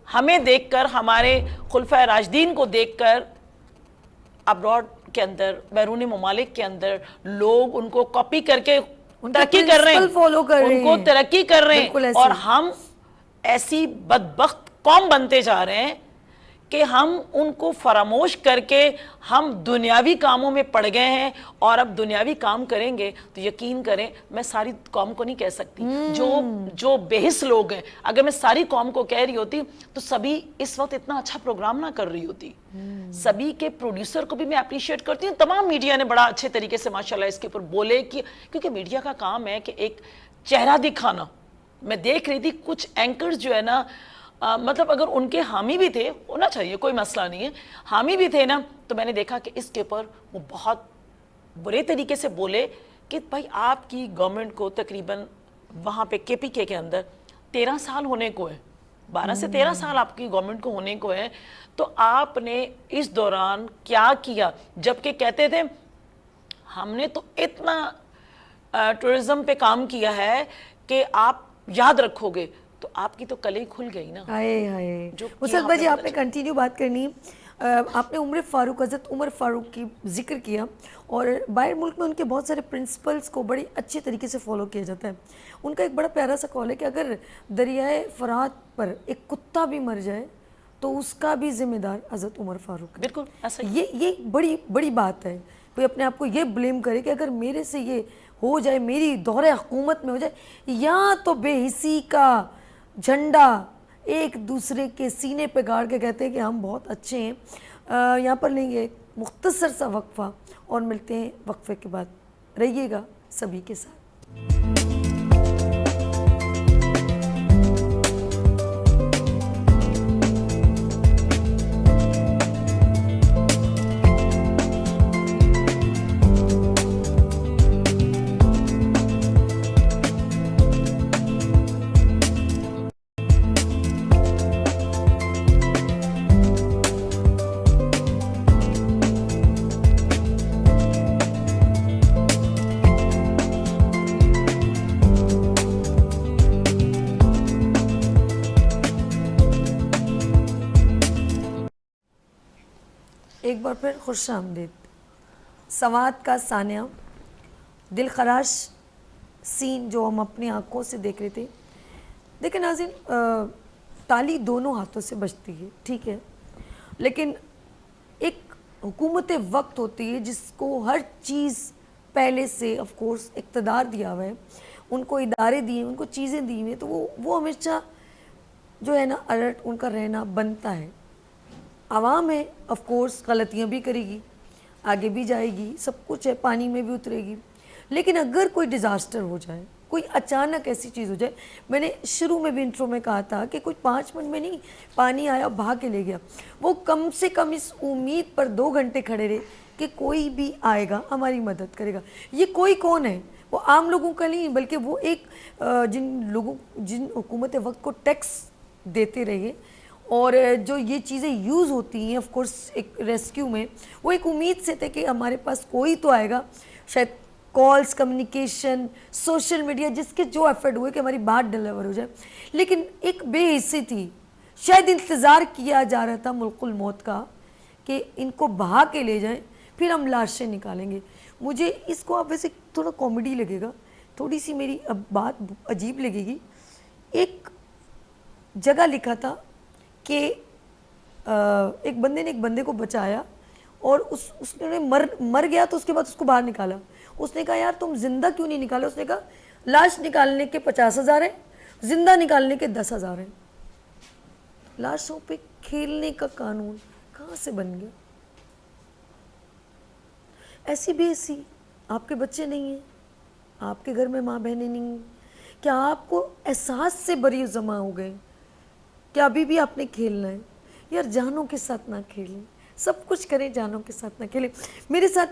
Speaker 2: ہمیں دیکھ کر, ہمارے خلفۂ راشدین کو دیکھ کر ابراڈ کے اندر, بیرون ممالک کے اندر لوگ ان کو کاپی کر کے ترقی کر رہے ہیں, ان کو ترقی کر رہے ہیں, اور ہم ایسی بدبخت قوم بنتے جا رہے ہیں کہ ہم ان کو فراموش کر کے ہم دنیاوی کاموں میں پڑ گئے ہیں, اور اب دنیاوی کام کریں گے تو یقین کریں, میں ساری قوم کو نہیں کہہ سکتی, جو بے حس لوگ ہیں, اگر میں ساری قوم کو کہہ رہی ہوتی تو سبھی اس وقت اتنا اچھا پروگرام نہ کر رہی ہوتی. سبھی کے پروڈیوسر کو بھی میں اپریشیٹ کرتی ہوں, تمام میڈیا نے بڑا اچھے طریقے سے ماشاءاللہ اس کے اوپر بولے, کیونکہ میڈیا کا کام ہے کہ ایک چہرہ دکھانا. میں دیکھ رہی تھی کچھ اینکرز جو ہے نا, مطلب اگر ان کے حامی بھی تھے, ہونا چاہیے, کوئی مسئلہ نہیں ہے, حامی بھی تھے نا, تو میں نے دیکھا کہ اس کے اوپر وہ بہت برے طریقے سے بولے کہ بھائی آپ کی گورنمنٹ کو تقریباً وہاں پہ کے پی کے اندر 13 سال ہونے کو ہے, 12 سے 13 سال آپ کی گورنمنٹ کو ہونے کو ہے, تو آپ نے اس دوران کیا کیا؟ جبکہ کہتے تھے ہم نے تو اتنا ٹورزم پہ کام کیا ہے کہ آپ یاد رکھو گے, تو آپ کی تو کلیں کھل گئی نا.
Speaker 1: مسلمہ جی آپ نے کنٹینیو بات کرنی. آپ نے عمر فاروق, حضرت عمر فاروق کی ذکر کیا, اور باہر ملک میں ان کے بہت سارے پرنسپلز کو بڑی اچھے طریقے سے فالو کیا جاتا ہے. ان کا ایک بڑا پیارا سا قول ہے کہ اگر دریائے فرات پر ایک کتا بھی مر جائے تو اس کا بھی ذمہ دار حضرت عمر فاروق ہے.
Speaker 2: بالکل ایسا
Speaker 1: یہ بڑی بڑی بات ہے. کوئی اپنے آپ کو یہ بلیم کرے کہ اگر میرے سے یہ ہو جائے, میری دور حکومت میں ہو جائے, یا تو بے حسی کا جھنڈا ایک دوسرے کے سینے پہ گاڑ کے کہتے ہیں کہ ہم بہت اچھے ہیں. یہاں پر لیں گے ایک مختصر سا وقفہ اور ملتے ہیں وقفے کے بعد. رہیے گا سبھی کے ساتھ. ایک بار پھر خوش آمدید. سوات کا سانیہ, دل خراش سین جو ہم اپنی آنکھوں سے دیکھ رہے تھے. دیکھیں ناظرین, تالی دونوں ہاتھوں سے بجتی ہے, ٹھیک ہے, لیکن ایک حکومت وقت ہوتی ہے جس کو ہر چیز پہلے سے آف کورس اقتدار دیا ہوا ہے, ان کو ادارے دیے, ان کو چیزیں دی ہوئی ہیں, تو وہ ہمیشہ جو ہے نا الرٹ ان کا رہنا بنتا ہے. عوام ہے آف کورس, غلطیاں بھی کرے گی, آگے بھی جائے گی, سب کچھ ہے, پانی میں بھی اترے گی, لیکن اگر کوئی ڈیزاسٹر ہو جائے, کوئی اچانک ایسی چیز ہو جائے, میں نے شروع میں بھی انٹرو میں کہا تھا کہ کوئی 5 منٹ میں نہیں پانی آیا بھاگ کے لے گیا, وہ کم سے کم اس امید پر 2 گھنٹے کھڑے رہے کہ کوئی بھی آئے گا ہماری مدد کرے گا. یہ کوئی کون ہے؟ وہ عام لوگوں کا نہیں, بلکہ وہ ایک جن حکومت وقت کو ٹیکس دیتے رہے اور جو یہ چیزیں یوز ہوتی ہیں آف کورس ایک ریسکیو میں, وہ ایک امید سے تھے کہ ہمارے پاس کوئی تو آئے گا, شاید کالز, کمیونیکیشن, سوشل میڈیا, جس کے جو ایفرٹ ہوئے کہ ہماری بات ڈیلیور ہو جائے. لیکن ایک بے حسی تھی, شاید انتظار کیا جا رہا تھا ملک الموت کا کہ ان کو بہا کے لے جائیں, پھر ہم لاشیں نکالیں گے. مجھے اس کو آپ ویسے تھوڑا کامیڈی لگے گا, تھوڑی سی میری اب بات عجیب لگے گی. ایک جگہ لکھا تھا کہ ایک بندے نے ایک بندے کو بچایا اور اس نے مر گیا, تو اس کے بعد اس کو باہر نکالا. اس نے کہا یار تم زندہ کیوں نہیں نکالا؟ اس نے کہا لاش نکالنے کے 50,000 ہیں, زندہ نکالنے کے 10,000 ہیں. لاشوں پہ کھیلنے کا قانون کہاں سے بن گیا؟ ایسی بھی ایسی آپ کے بچے نہیں ہیں, آپ کے گھر میں ماں بہنیں نہیں ہیں, کیا آپ کو احساس سے بری جمع ہو گئے کہ ابھی بھی آپ نے کھیلنا ہے؟ یار جانوں کے ساتھ نہ کھیلیں, سب کچھ کریں, جانوں کے ساتھ نہ کھیلیں. میرے ساتھ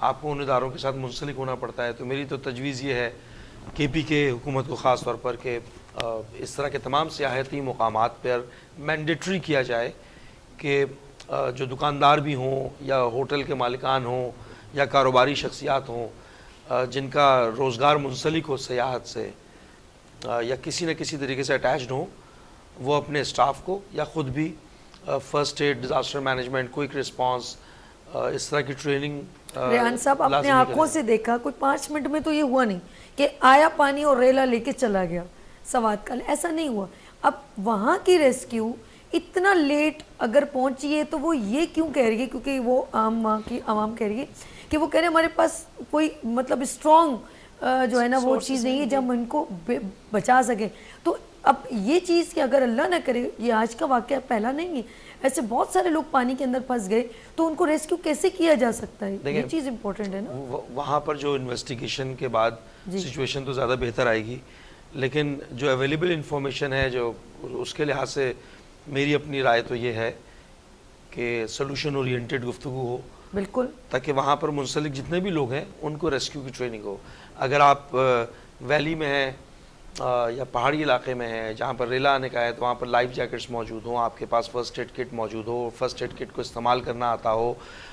Speaker 3: آپ کو ان اداروں کے ساتھ منسلک ہونا پڑتا ہے. تو میری تو تجویز یہ ہے کے پی کے حکومت کو خاص طور پر کہ اس طرح کے تمام سیاحتی مقامات پر مینڈیٹری کیا جائے کہ جو دکاندار بھی ہوں یا ہوٹل کے مالکان ہوں یا کاروباری شخصیات ہوں جن کا روزگار منسلک ہو سیاحت سے یا کسی نہ کسی طریقے سے اٹیچڈ ہوں, وہ اپنے اسٹاف کو یا خود بھی first aid, disaster management, quick response, اس طرح کی ٹریننگ
Speaker 1: ریحان صاحب آپ نے آنکھوں سے دیکھا, کوئی 5 منٹ میں تو یہ ہوا نہیں کہ آیا پانی اور ریلا لے کے چلا گیا سوات کا, ایسا نہیں ہوا. اب وہاں کی ریسکیو اتنا لیٹ اگر پہنچی ہے تو وہ یہ کیوں کہہ رہی ہے, کیونکہ وہ وہاں کی عوام کہہ رہی ہے کہ وہ کہہ رہے ہیں ہمارے پاس کوئی مطلب اسٹرانگ جو ہے نا وہ چیز نہیں ہے جب ہم ان کو بچا سکیں. تو اب یہ چیز کہ اگر اللہ نہ کرے, یہ آج کا واقعہ پہلا نہیں ہے, ایسے بہت سارے لوگ پانی کے اندر پھنس گئے تو ان کو ریسکیو کیسے کیا جا سکتا ہے, یہ چیز امپورٹنٹ ہے نا.
Speaker 3: وہاں پر جو انویسٹیگیشن کے بعد سچویشن تو زیادہ بہتر آئے گی, لیکن جو اویلیبل انفارمیشن ہے جو اس کے لحاظ سے میری اپنی رائے تو یہ ہے کہ سولوشن اورینٹیڈ گفتگو ہو,
Speaker 1: بالکل,
Speaker 3: تاکہ وہاں پر منسلک جتنے بھی لوگ ہیں ان کو ریسکیو کی ٹریننگ ہو. اگر آپ ویلی میں ہیں یا پہاڑی علاقے میں ہیں جہاں پر ریلا آنے کا ہے تو وہاں پر لائف جیکٹس موجود ہوں, آپ کے پاس فرسٹ ایڈ کٹ موجود ہو, فرسٹ ایڈ کٹ کو استعمال کرنا آتا ہو,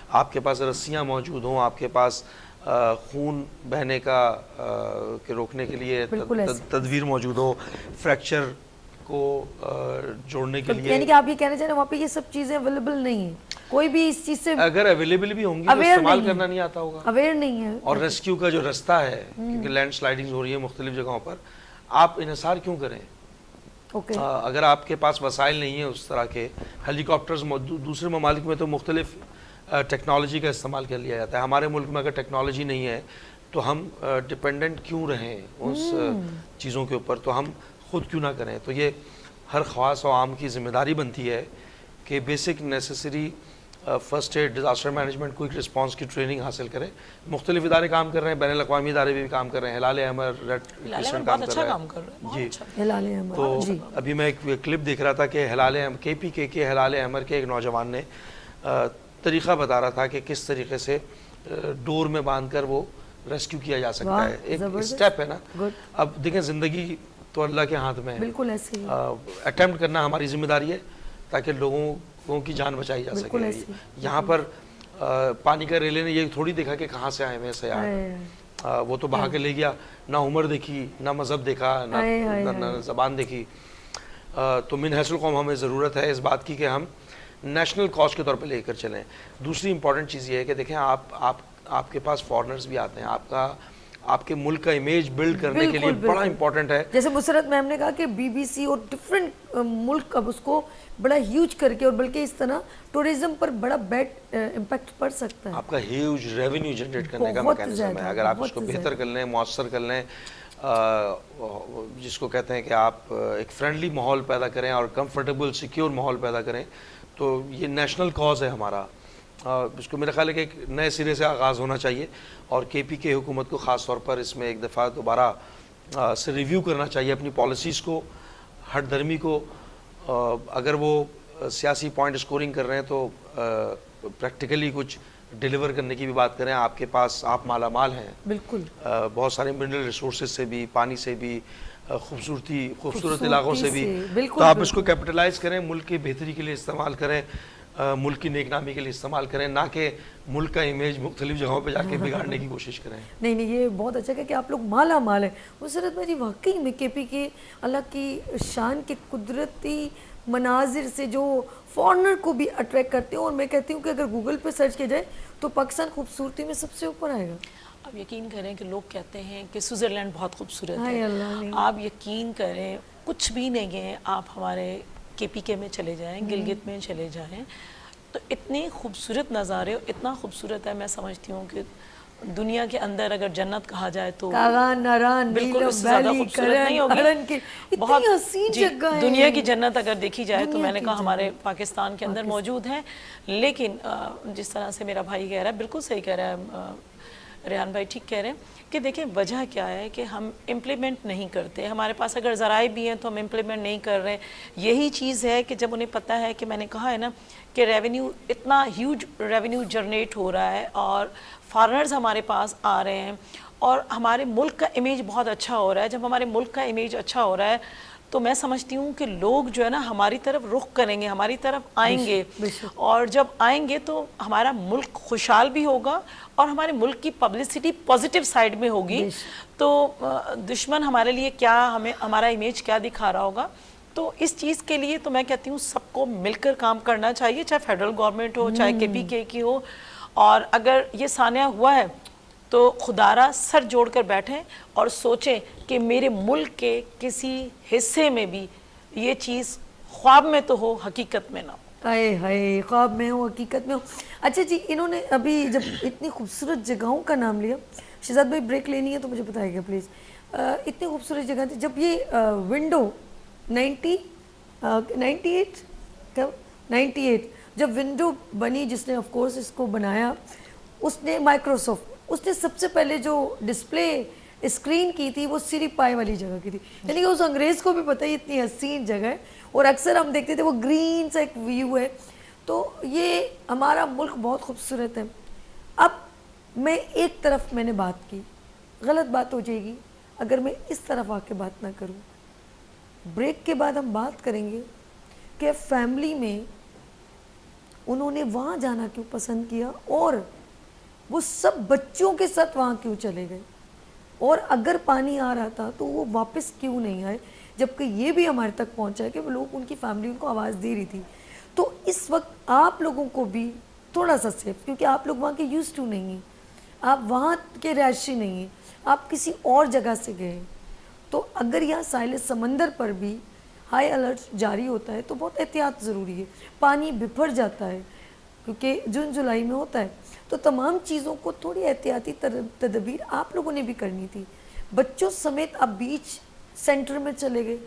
Speaker 3: آپ کے پاس رسیاں موجود ہوں, آپ کے پاس خون بہنے کا کے روکنے کے لیے تدبیر موجود ہو, فریکچر کو جوڑنے کے لیے.
Speaker 1: یعنی کہ آپ یہ کہنا چاہ رہے ہیں وہاں پہ یہ سب چیزیں اویلیبل نہیں ہیں, کوئی بھی اس چیز سے
Speaker 3: اگر اویلیبل بھی ہوں گی تو استعمال کرنا نہیں آتا ہوگا,
Speaker 1: اویئر نہیں ہے.
Speaker 3: اور ریسکیو کا جو رستہ ہے, کیونکہ لینڈ سلائڈنگ ہو رہی ہے مختلف جگہوں پر, آپ انحصار کیوں کریں؟ اگر آپ کے پاس وسائل نہیں ہیں اس طرح کے, ہیلی کاپٹرز دوسرے ممالک میں تو مختلف ٹیکنالوجی کا استعمال کر لیا جاتا ہے, ہمارے ملک میں اگر ٹیکنالوجی نہیں ہے تو ہم ڈپینڈنٹ کیوں رہیں اس چیزوں کے اوپر, تو ہم خود کیوں نہ کریں. تو یہ ہر خواص و عام کی ذمہ داری بنتی ہے کہ basic necessary first aid, disaster management, quick response کی ٹریننگ حاصل کریں. مختلف ادارے کام کر رہے ہیں, بین الاقوامی ادارے بھی کام کر رہے ہیں, ہلال احمر, ریڈ کرسنٹ کام کر رہا ہے. جی, تو ابھی میں ایک کلپ دیکھ رہا تھا کہ کے پی کے ہلال احمر کے ایک نوجوان نے طریقہ بتا رہا تھا کہ کس طریقے سے ڈور میں باندھ کر وہ ریسکیو کیا جا سکتا ہے. ایک اسٹیپ ہے نا. اب دیکھیں زندگی تو اللہ کے ہاتھ میں ہے, بالکل ایسے ہی اٹیمپٹ کرنا ہماری ذمہ داری ہے تاکہ لوگوں کی جان بچائی جا سکے. یہاں پر پانی کا ریلے نے یہ تھوڑی دیکھا کہ کہاں سے آئے ہوئے سیاح, وہ تو بہا کے لے گیا, نہ عمر دیکھی, نہ مذہب دیکھا, نہ زبان دیکھی. تو من حیث القوم ہمیں ضرورت ہے اس بات کی کہ ہم نیشنل کاز کے طور پہ لے کر چلیں. دوسری امپورٹنٹ چیز یہ ہے کہ دیکھیں آپ کے پاس فارنرز بھی آتے ہیں, آپ کے ملک کا امیج بلڈ کرنے کے لیے بڑا امپورٹنٹ ہے.
Speaker 1: جیسے مسرت میم نے کہا کہ بی بی سی اور ڈفرینٹ ملک اب اس کو بڑا ہیوج کر کے, اور بلکہ اس طرح ٹورزم پر بڑا بیڈ امپیکٹ پڑ سکتا ہے.
Speaker 3: آپ کا ہیوج ریونیو جنریٹ کرنے کا میکانزم ہے, اگر آپ اس کو بہتر کر لیں, مؤثر کر لیں, جس کو کہتے ہیں کہ آپ ایک فرینڈلی ماحول پیدا کریں اور کمفرٹیبل سیکیور ماحول پیدا کریں, تو یہ نیشنل کاز ہے ہمارا. اس کو میرا خیال ہے کہ ایک نئے سرے سے آغاز ہونا چاہیے, اور کے پی کے حکومت کو خاص طور پر اس میں ایک دفعہ دوبارہ سے ریویو کرنا چاہیے اپنی پالیسیز کو, ہٹ دھرمی کو. اگر وہ سیاسی پوائنٹ اسکورنگ کر رہے ہیں تو پریکٹیکلی کچھ ڈیلیور کرنے کی بھی بات کریں. آپ کے پاس آپ مالا مال ہیں,
Speaker 1: بالکل,
Speaker 3: بہت سارے منرل ریسورسز سے بھی, پانی سے بھی, خوبصورت علاقوں سے بھی, تو آپ اس کو کیپٹلائز کریں, ملک کی بہتری کے لیے استعمال کریں, ملک کی نیک نامی کے لیے استعمال کریں, نہ کہ ملک کا امیج مختلف جگہوں پہ جا کے بگاڑنے کی کوشش کریں.
Speaker 1: نہیں, یہ بہت اچھا کہ آپ لوگ مالا مال ہیں. مسرت بھائی واقعی میں کے پی کے اللہ کی شان کے قدرتی مناظر سے جو فارنر کو بھی اٹریکٹ کرتے ہیں, اور میں کہتی ہوں کہ اگر گوگل پہ سرچ کیا جائے تو پاکستان خوبصورتی میں سب سے اوپر آئے گا.
Speaker 2: آپ یقین کریں کہ لوگ کہتے ہیں کہ سوئٹزرلینڈ بہت خوبصورت ہے, آپ یقین کریں کچھ بھی نہیں ہے. آپ ہمارے کے پی کے میں چلے جائیں, گلگت میں چلے جائیں, تو اتنے خوبصورت نظارے, اتنا خوبصورت ہے. میں سمجھتی ہوں کہ دنیا کے اندر اگر جنت کہا جائے تو بالکل اس سے زیادہ خوبصورت نہیں ہوگی. بہت حسین جگہ ہے دنیا کی جنت اگر دیکھی جائے تو میں نے کہا ہمارے پاکستان کے اندر موجود ہیں. لیکن جس طرح سے میرا بھائی کہہ رہا ہے, بالکل صحیح کہہ رہا ہے, ریحان بھائی ٹھیک کہہ رہے ہیں کہ دیکھیں وجہ کیا ہے کہ ہم امپلیمنٹ نہیں کرتے, ہمارے پاس اگر ذرائع بھی ہیں تو ہم امپلیمنٹ نہیں کر رہے. یہی چیز ہے کہ جب انہیں پتہ ہے کہ میں نے کہا ہے نا کہ ریونیو اتنا ہیوج ریونیو جنریٹ ہو رہا ہے اور فارنرز ہمارے پاس آ رہے ہیں اور ہمارے ملک کا امیج بہت اچھا ہو رہا ہے. جب ہمارے ملک کا امیج اچھا ہو رہا ہے تو میں سمجھتی ہوں کہ لوگ جو ہے نا ہماری طرف رخ کریں گے, ہماری طرف آئیں گے, اور جب آئیں گے تو ہمارا ملک خوشحال بھی ہوگا اور ہمارے ملک کی پبلسٹی پازیٹیو سائیڈ میں ہوگی. تو دشمن ہمارے لیے کیا, ہمیں ہمارا امیج کیا دکھا رہا ہوگا. تو اس چیز کے لیے تو میں کہتی ہوں سب کو مل کر کام کرنا چاہیے, چاہے فیڈرل گورنمنٹ ہو, چاہے کے پی کے کی ہو. اور اگر یہ سانحہ ہوا ہے تو خدارہ سر جوڑ کر بیٹھیں اور سوچیں کہ میرے ملک کے کسی حصے میں بھی یہ چیز خواب میں تو ہو, حقیقت میں نہ ہو.
Speaker 1: ہائے ہائے, خواب میں ہو حقیقت میں ہو. اچھا جی, انہوں نے ابھی جب اتنی خوبصورت جگہوں کا نام لیا, شہزاد بھائی بریک لینی ہے تو مجھے بتائیے گا پلیز. اتنی خوبصورت جگہ تھی, جب یہ ونڈو 98 جب ونڈو بنی, جس نے آف کورس اس کو بنایا اس نے مائکروسافٹ, اس نے سب سے پہلے جو ڈسپلے اسکرین کی تھی وہ سری پائے والی جگہ کی تھی. یعنی کہ اس انگریز کو بھی پتہ ہے اتنی حسین جگہ ہے, اور اکثر ہم دیکھتے تھے وہ گرین سا ایک ویو ہے. تو یہ ہمارا ملک بہت خوبصورت ہے. اب میں ایک طرف میں نے بات کی, غلط بات ہو جائے گی اگر میں اس طرف آ کے بات نہ کروں. بریک کے بعد ہم بات کریں گے کہ فیملی میں انہوں نے وہاں جانا کیوں پسند کیا, اور وہ سب بچوں کے ساتھ وہاں کیوں چلے گئے, اور اگر پانی آ رہا تھا تو وہ واپس کیوں نہیں آئے, جبکہ یہ بھی ہمارے تک پہنچا ہے کہ وہ لوگ, ان کی فیملی ان کو آواز دے رہی تھی. تو اس وقت آپ لوگوں کو بھی تھوڑا سا سیف, کیونکہ آپ لوگ وہاں کے یوز ٹو نہیں ہیں, آپ وہاں کے رہائشی نہیں ہیں, آپ کسی اور جگہ سے گئے. تو اگر یہاں ساحل سمندر پر بھی ہائی الرٹ جاری ہوتا ہے تو بہت احتیاط ضروری ہے. پانی بپھر جاتا ہے کیونکہ جون جولائی میں ہوتا ہے, تو تمام چیزوں کو تھوڑی احتیاطی تدابیر آپ لوگوں نے بھی کرنی تھی. بچوں سمیت آپ بیچ سینٹر میں چلے گئے,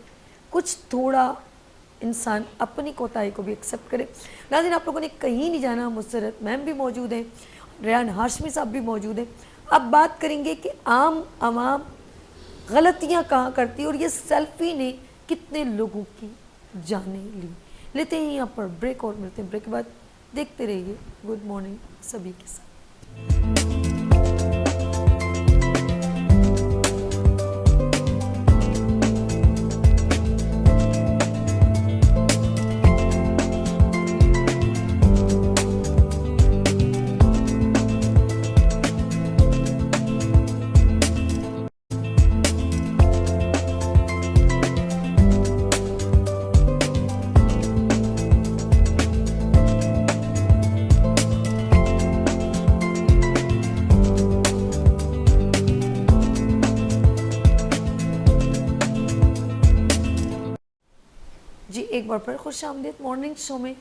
Speaker 1: کچھ تھوڑا انسان اپنی کوتاہی کو بھی ایکسیپٹ کرے. ناظرین, آپ لوگوں نے کہیں نہیں جانا, مسرت میم بھی موجود ہیں, ریحان ہاشمی صاحب بھی موجود ہیں. اب بات کریں گے کہ عام عوام غلطیاں کہاں کرتی ہے اور یہ سیلفی نے کتنے لوگوں کی جانیں لی. لیتے ہیں یہاں پر بریک اور ملتے ہیں بریک کے بعد. دیکھتے رہیے گڈ مارننگ سبھی کے ساتھ. ایک بار پھر خوش آمدید مارننگ شو میں.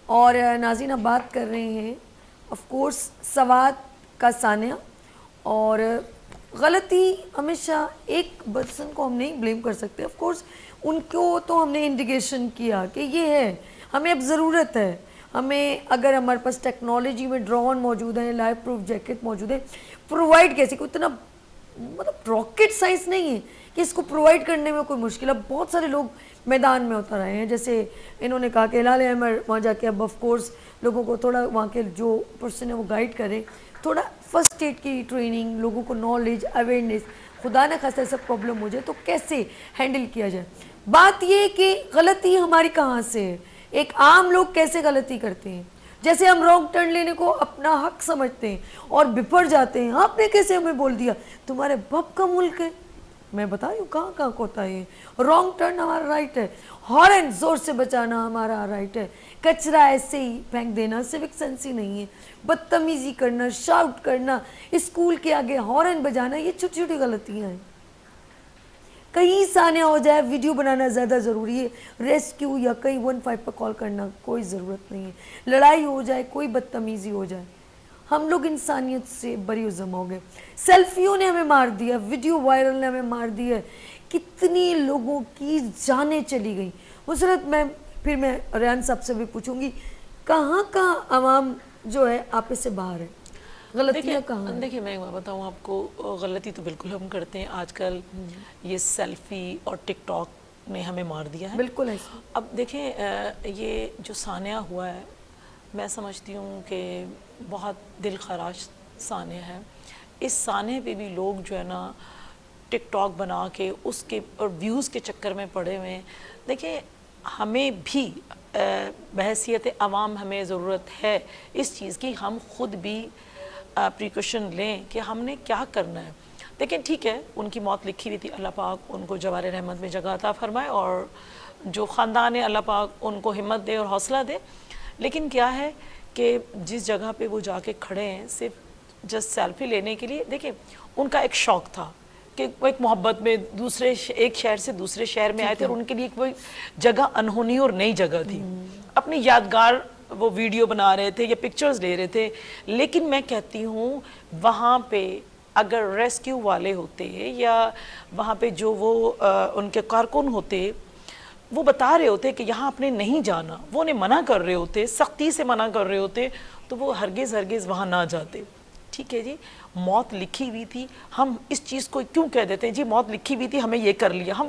Speaker 1: اور ناظرین, اب بات کر رہے ہیں آف کورس سوات کا سانحہ. اور غلطی ہمیشہ ایک پرسن کو ہم نہیں بلیم کر سکتے. آف کورس ان کو تو ہم نے انڈیکیشن کیا کہ یہ ہے, ہمیں اب ضرورت ہے, ہمیں اگر ہمارے پاس ٹیکنالوجی میں ڈرون موجود ہیں, لائف پروف جیکٹ موجود ہیں, پرووائڈ کیسے, کوئی اتنا مطلب راکٹ سائنس نہیں ہے کہ اس کو پرووائڈ کرنے میں کوئی مشکل. اب بہت سارے لوگ میدان میں اتر آئے ہیں, جیسے انہوں نے کہا کہ ہلال احمر وہاں جا کے اب آف کورس لوگوں کو تھوڑا وہاں کے جو پرسن ہے وہ گائیڈ کرے, تھوڑا فرسٹ ایڈ کی ٹریننگ, لوگوں کو نالج, اویئرنیس, خدا نہ خاصہ سب پرابلم ہو جائے تو کیسے ہینڈل کیا جائے. بات یہ کہ غلطی ہماری کہاں سے ہے, ایک عام لوگ کیسے غلطی کرتے ہیں, جیسے ہم رانگ ٹرن لینے کو اپنا حق سمجھتے ہیں اور بپھر جاتے ہیں. آپ نے کیسے ہمیں بول دیا تمہارے باپ کا ملک ہے, میں بتا رہی ہوں کہاں کہاں ہوتا ہے. رانگ ٹرن ہمارا رائٹ ہے, ہارن زور سے بچانا ہمارا رائٹ ہے, کچرا ایسے ہی پھینک دینا سیوک سینس ہی نہیں ہے, بدتمیزی کرنا, شاؤٹ کرنا, اسکول کے آگے ہارن بجانا, یہ چھوٹی چھوٹی غلطیاں ہیں. کہیں سانحہ ہو جائے ویڈیو بنانا زیادہ ضروری ہے, ریسکیو یا کہیں 15 پر کال کرنا کوئی ضرورت نہیں ہے. لڑائی ہو جائے, کوئی بدتمیزی ہو جائے, ہم لوگ انسانیت سے بری عزم ہو گئے. سیلفیوں نے ہمیں مار دیا, ویڈیو وائرل نے ہمیں مار دیا, کتنی لوگوں کی جانیں چلی گئیں. مسرت میں ریحان صاحب سے بھی پوچھوں گی, کہاں عوام جو ہے آپے سے باہر ہے. غلطیاں کہاں ہیں؟
Speaker 2: دیکھیے میں ایک بات بتاؤں آپ کو, غلطی تو بالکل ہم کرتے ہیں. آج کل یہ سیلفی اور ٹک ٹاک نے ہمیں مار دیا ہے.
Speaker 1: بالکل ایسا.
Speaker 2: اب دیکھیں یہ جو سانحہ ہوا ہے, میں سمجھتی ہوں کہ بہت دل خراش سانحہ ہے. اس سانحے پہ بھی لوگ جو ہے نا ٹک ٹاک بنا کے اس کے اور ویوز کے چکر میں پڑے ہوئے ہیں. دیکھیں ہمیں بھی بحیثیت عوام ہمیں ضرورت ہے اس چیز کی, ہم خود بھی پریکاشن لیں کہ ہم نے کیا کرنا ہے. لیکن ٹھیک ہے, ان کی موت لکھی ہوئی تھی, اللہ پاک ان کو جوار رحمت میں جگہ عطا فرمائے, اور جو خاندان ہے اللہ پاک ان کو ہمت دے اور حوصلہ دے. لیکن کیا ہے کہ جس جگہ پہ وہ جا کے کھڑے ہیں صرف جسٹ سیلفی لینے کے لیے, دیکھیں ان کا ایک شوق تھا کہ وہ ایک محبت میں دوسرے ایک شہر سے دوسرے شہر میں آئے تھے, اور ان کے لیے وہ جگہ انہونی اور نئی جگہ تھی. اپنی یادگار وہ ویڈیو بنا رہے تھے یا پکچرز لے رہے تھے. لیکن میں کہتی ہوں وہاں پہ اگر ریسکیو والے ہوتے یا وہاں پہ جو وہ ان کے کارکن ہوتے, وہ بتا رہے ہوتے کہ یہاں آپ نے نہیں جانا, وہ انہیں منع کر رہے ہوتے, سختی سے منع کر رہے ہوتے, تو وہ ہرگز وہاں نہ جاتے. ٹھیک ہے جی, موت لکھی ہوئی تھی, ہم اس چیز کو کیوں کہہ دیتے ہیں جی موت لکھی ہوئی تھی ہمیں یہ کر لیا. ہم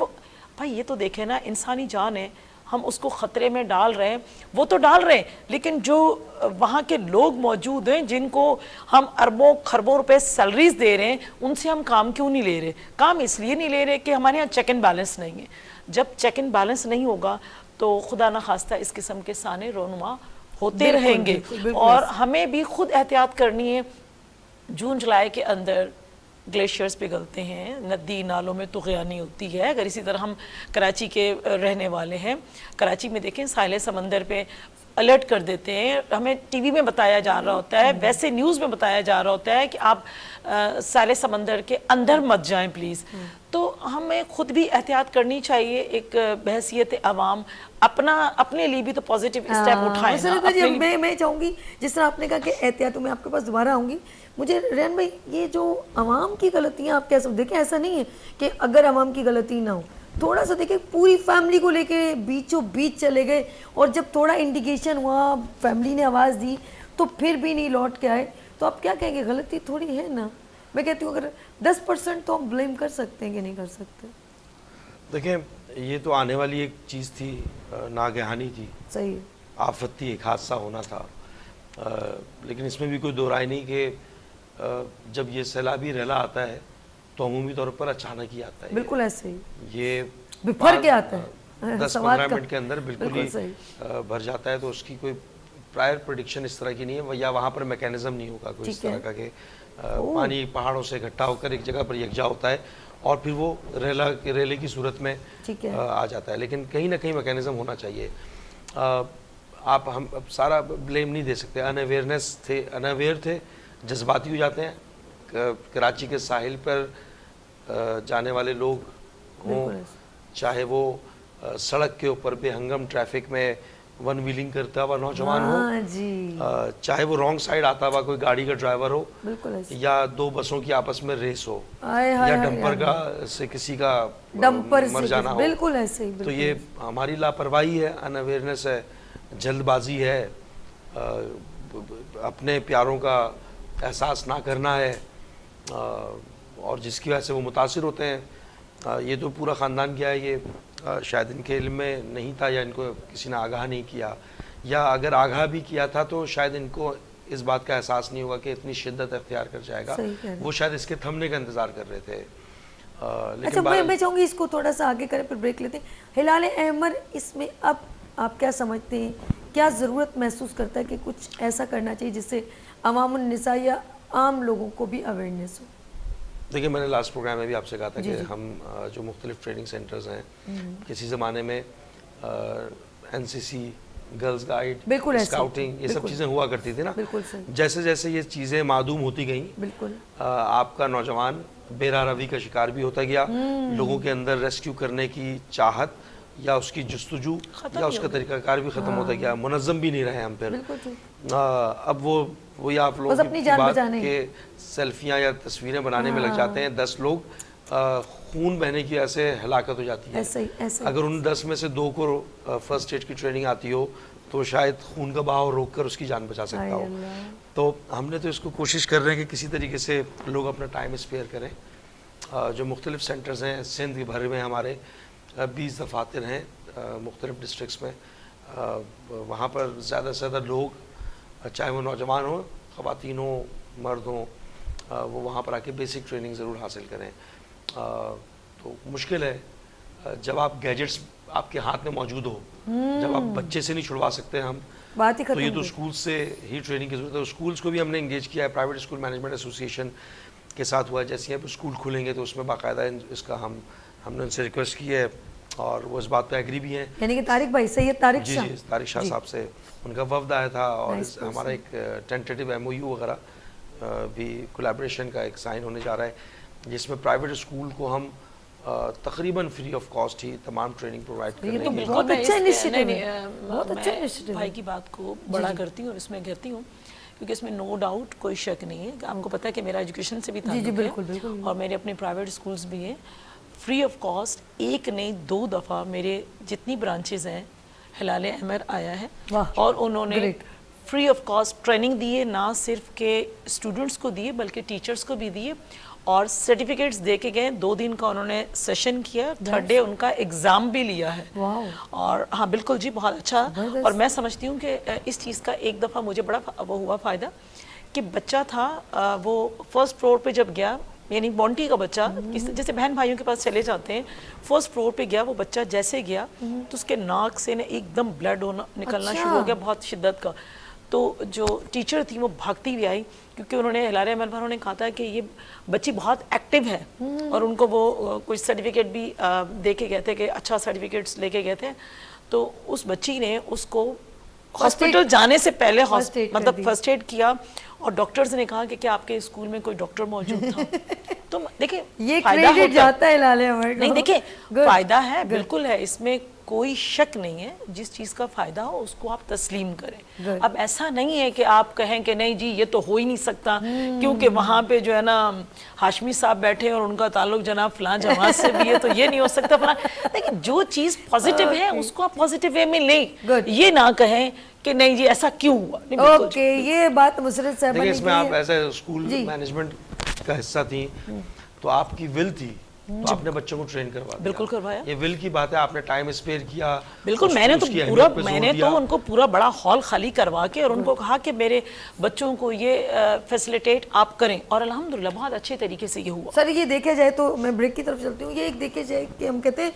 Speaker 2: بھائی یہ تو دیکھیں نا, انسانی جان ہے, ہم اس کو خطرے میں ڈال رہے ہیں. وہ تو ڈال رہے ہیں, لیکن جو وہاں کے لوگ موجود ہیں جن کو ہم اربوں خربوں روپے سیلریز دے رہے ہیں, ان سے ہم کام کیوں نہیں لے رہے؟ کام اس لیے نہیں لے رہے کہ ہمارے یہاں چیک اینڈ بیلنس نہیں ہے. جب چیک اینڈ بیلنس نہیں ہوگا تو خدا نخواستہ اس قسم کے سانحے رونما ہوتے رہیں گے. اور ہمیں بھی خود احتیاط کرنی ہے. جون جولائی کے اندر گلیشیئرز پگھلتے ہیں, ندی نالوں میں طغیانی ہوتی ہے. اگر اسی طرح ہم کراچی کے رہنے والے ہیں, کراچی میں دیکھیں ساحل سمندر پہ الرٹ کر دیتے ہیں, ہمیں ٹی وی میں بتایا جا رہا ہوتا ہے, ویسے نیوز میں بتایا جا رہا ہوتا ہے کہ آپ ساحل سمندر کے اندر مت جائیں پلیز. تو ہمیں خود بھی احتیاط کرنی چاہیے ایک بحیثیت عوام, اپنے لیے بھی تو پازیٹیو اسٹیپ اٹھائیں نا.
Speaker 1: میں چاہوں گی جس طرح آپ نے کہا کہ احتیاط, میں آپ کے پاس دوبارہ آؤں گی. مجھے ریان بھائی یہ جو عوام کی غلطیاں آپ کیسے دیکھیں, ایسا نہیں ہے کہ اگر عوام کی غلطی نہ ہو, تھوڑا سا دیکھیں پوری فیملی کو لے کے بیچوں بیچ چلے گئے, اور جب تھوڑا انڈیکیشن ہوا فیملی نے آواز دی تو پھر بھی نہیں لوٹ کے آئے, تو آپ کیا کہیں گے؟ غلطی تھوڑی ہے نا. میں کہتی ہوں اگر 10% تو ہم بلیم کر سکتے ہیں کہ نہیں کر سکتے.
Speaker 3: دیکھیں یہ تو آنے والی ایک چیز تھی, ناگہانی تھی,
Speaker 1: صحیح,
Speaker 3: آفت تھی, ایک حادثہ ہونا تھا. لیکن اس میں بھی کوئی دو رائے نہیں کہ جب یہ سیلابی ریلا آتا ہے تو عمومی طور پر اچانک ہی آتا ہے.
Speaker 1: بالکل ایسے ہی
Speaker 3: یہ
Speaker 1: بھر کے آتا ہے,
Speaker 3: 10-15 منٹ کے اندر بالکل ہی بھر جاتا ہے. تو اس کی کوئی پرائر پریڈکشن اس طرح کی نہیں ہے, یا وہاں پر میکینزم نہیں ہوگا کوئی اس طرح کا کہ پانی پہاڑوں سے اکٹھا ہو کر ایک جگہ پر یکجا ہوتا ہے اور پھر وہ ریلے کی صورت میں آ جاتا ہے. لیکن کہیں نہ کہیں میکینزم ہونا چاہیے. ہم سارا بلیم نہیں دے سکتے. اناویئر تھے, جذباتی ہو جاتے ہیں. کراچی کے ساحل پر جانے والے لوگ ہوں, چاہے وہ سڑک کے اوپر بے ہنگم ٹریفک میں ون ویلنگ کرتا ہوا نوجوان ہو, چاہے وہ رانگ سائیڈ آتا ہوا کوئی گاڑی کا ڈرائیور ہو, یا دو بسوں کی آپس میں ریس ہو, یا ڈمپر کا سے کسی کا مر جانا ہو. تو یہ ہماری لاپرواہی ہے, ان اویئرنیس ہے, جلد بازی ہے, اپنے پیاروں کا احساس نہ کرنا ہے, اور جس کی وجہ سے وہ متاثر ہوتے ہیں. یہ تو پورا خاندان کیا ہے, یہ شاید ان کے علم میں نہیں تھا, یا ان کو کسی نے آگاہ نہیں کیا, یا اگر آگاہ بھی کیا تھا تو شاید ان کو اس بات کا احساس نہیں ہوگا کہ اتنی شدت اختیار کر جائے گا. وہ شاید اس کے تھمنے کا انتظار کر رہے تھے.
Speaker 1: اچھا میں چاہوں گی اس کو تھوڑا سا آگے کریں, پھر بریک لیتے ہیں. ہلال احمر اس میں اب آپ کیا سمجھتے ہیں, کیا ضرورت محسوس کرتا ہے کہ کچھ ایسا کرنا چاہیے جس سے عوام النساء یا عام لوگوں کو بھی اویئرنیس ہو؟
Speaker 3: دیکھیں میں نے لاسٹ پروگرام میں بھی آپ سے کہا تھا کہ ہم جو مختلف ٹریننگ سینٹرز ہیں, کسی زمانے میں NCC, گرلز گائیڈ, اسکاؤٹنگ, یہ سب چیزیں ہوا کرتی تھی نا. جیسے جیسے یہ چیزیں معدوم ہوتی گئیں, آپ کا نوجوان بے راہ روی کا شکار بھی ہوتا گیا, لوگوں کے اندر ریسکیو کرنے کی چاہت یا اس کی جستجو یا اس کا طریقہ کار بھی ختم ہوتا گیا, منظم بھی نہیں رہے ہم پھر. اب وہ آپ لوگ کی بات کہ سیلفیاں یا تصویریں بنانے میں لگ جاتے ہیں 10 لوگ, خون بہنے کی ایسے ہلاکت ہو جاتی ہے. اگر ان 10 میں سے 2 کو فرسٹ ایڈ کی ٹریننگ آتی ہو تو شاید خون کا بہاؤ روک کر اس کی جان بچا سکتا ہو. تو ہم نے تو اس کو کوشش کر رہے ہیں کہ کسی طریقے سے لوگ اپنا ٹائم اسپیئر کریں. جو مختلف سینٹرز ہیں سندھ بھر میں ہمارے 20 دفاتر ہیں مختلف ڈسٹرکس میں, وہاں پر زیادہ سے زیادہ لوگ چاہے وہ نوجوان ہوں, خواتین ہوں, مرد ہوں, وہ وہاں پر آ کے بیسک ٹریننگ ضرور حاصل کریں. تو مشکل ہے جب آپ گیجٹس آپ کے ہاتھ میں موجود ہو, جب آپ بچے سے نہیں چھڑوا سکتے ہم,
Speaker 1: بات ہی
Speaker 3: تو یہ
Speaker 1: ختم
Speaker 3: تو
Speaker 1: ہوئی.
Speaker 3: اسکول سے ہی ٹریننگ کی ضرورت ہے. اسکولس کو بھی ہم نے انگیج کیا ہے, پرائیویٹ اسکول مینجمنٹ ایسوسی ایشن کے ساتھ ہوا ہے. جیسے اب اسکول کھلیں گے تو اس میں باقاعدہ اس کا ہم نے ان سے ریکویسٹ کی ہے اور وہ اس بات پہ ایگری بھی ہیں.
Speaker 1: یعنی کہ طارق بھائی, سید طارق
Speaker 3: جی
Speaker 1: شاہ,
Speaker 3: جی طارق شاہ صاحب سے ان کا وفد آیا تھا, اور ہمارا ایک ٹینٹیٹیو ایم او یو وغیرہ بھی کولیبریشن کا ایک سائن ہونے جا رہا ہے, جس میں پرائیویٹ اسکول کو ہم تقریباً فری آف کاسٹ ہی تمام ٹریننگ پرووائڈ کریں گے.
Speaker 1: بہت اچھا انیشیٹو ہے, بہت اچھا
Speaker 2: میں
Speaker 1: انیشیٹو
Speaker 2: بھائی کی بات کو بڑا کرتی ہوں اور اس میں کہتی ہوں کیونکہ اس میں نو ڈاؤٹ کوئی شک نہیں ہے. آپ کو پتہ ہے کہ میرا ایجوکیشن سے بھی تعلق ہے اور میرے اپنے پرائیویٹ اسکولس بھی ہیں. فری آف کاسٹ ایک نہیں 2 دفعہ میرے جتنی برانچز ہیں ہلال احمر آیا ہے اور انہوں نے فری آف کاسٹ ٹریننگ دیے, نہ صرف کہ اسٹوڈنٹس کو دیے بلکہ ٹیچرس کو بھی دیے, اور سرٹیفکیٹس دے کے گئے. 2 دن کا انہوں نے سیشن کیا, 3rd ڈے ان کا ایگزام بھی لیا ہے. اور ہاں بالکل جی, بہت اچھا. اور میں سمجھتی ہوں کہ اس چیز کا ایک دفعہ مجھے بڑا وہ ہوا فائدہ کہ بچہ تھا وہ فرسٹ فلور پہ جب گیا, یعنی بونٹی کا بچہ, جیسے بہن بھائیوں کے پاس چلے جاتے ہیں, فرسٹ فلور پہ گیا وہ بچہ, جیسے گیا تو اس کے ناک سے ایک دم بلڈ نکلنا شروع ہو گیا بہت شدت کا. تو جو ٹیچر تھی وہ بھاگتی ہوئی آئی, کیونکہ انہوں نے ہلال احمر انہوں نے کہا تھا کہ یہ بچی بہت ایکٹیو ہے, اور ان کو وہ کچھ سرٹیفکیٹ بھی دے کے گئے تھے کہ اچھا سرٹیفکیٹس لے کے گئے تھے. تو اس بچی نے اس کو ہاسپٹل جانے سے پہلے مطلب فرسٹ ایڈ کیا, اور ڈاکٹرز نے کہا کہ کیا آپ کے اسکول میں کوئی ڈاکٹر موجود تھا. تو دیکھیں
Speaker 1: یہ کریڈٹ جاتا ہے ہلال احمر کو.
Speaker 2: نہیں دیکھیں فائدہ ہے, بالکل ہے, اس میں کوئی شک نہیں ہے. جس چیز کا فائدہ ہو اس کو آپ تسلیم کریں. اب ایسا نہیں ہے کہ آپ کہیں کہ نہیں جی یہ تو ہو ہی نہیں سکتا کیونکہ وہاں پہ جو ہے نا ہاشمی صاحب بیٹھے اور ان کا تعلق جناب فلاں جماعت سے بھی ہے تو یہ نہیں ہو سکتا فلاں. لیکن جو چیز پازیٹیو ہے اس کو آپ پازیٹیو وے میں لیں, یہ نہ کہیں کہ نہیں جی ایسا کیوں ہوا.
Speaker 1: اوکے, یہ بات مسرت صاحب
Speaker 3: دیکھیں اس میں آپ ایسے اسکول مینجمنٹ کا حصہ تھیں تو آپ کی ول تھی تو آپ نے بچوں کو ٹرین کروا دیا.
Speaker 2: بالکل کروایا,
Speaker 3: یہ ول کی بات ہے, آپ نے ٹائم اسپیئر کیا.
Speaker 2: بالکل, میں نے تو ان کو پورا بڑا ہال خالی کروا کے اور ان کو کہا کہ میرے بچوں کو یہ فیسیلیٹیٹ آپ کریں, اور الحمدللہ بہت اچھے طریقے سے یہ ہوا.
Speaker 1: سر یہ دیکھا جائے تو میں بریک کی طرف چلتی ہوں, یہ ایک دیکھا جائے کہ ہم کہتے ہیں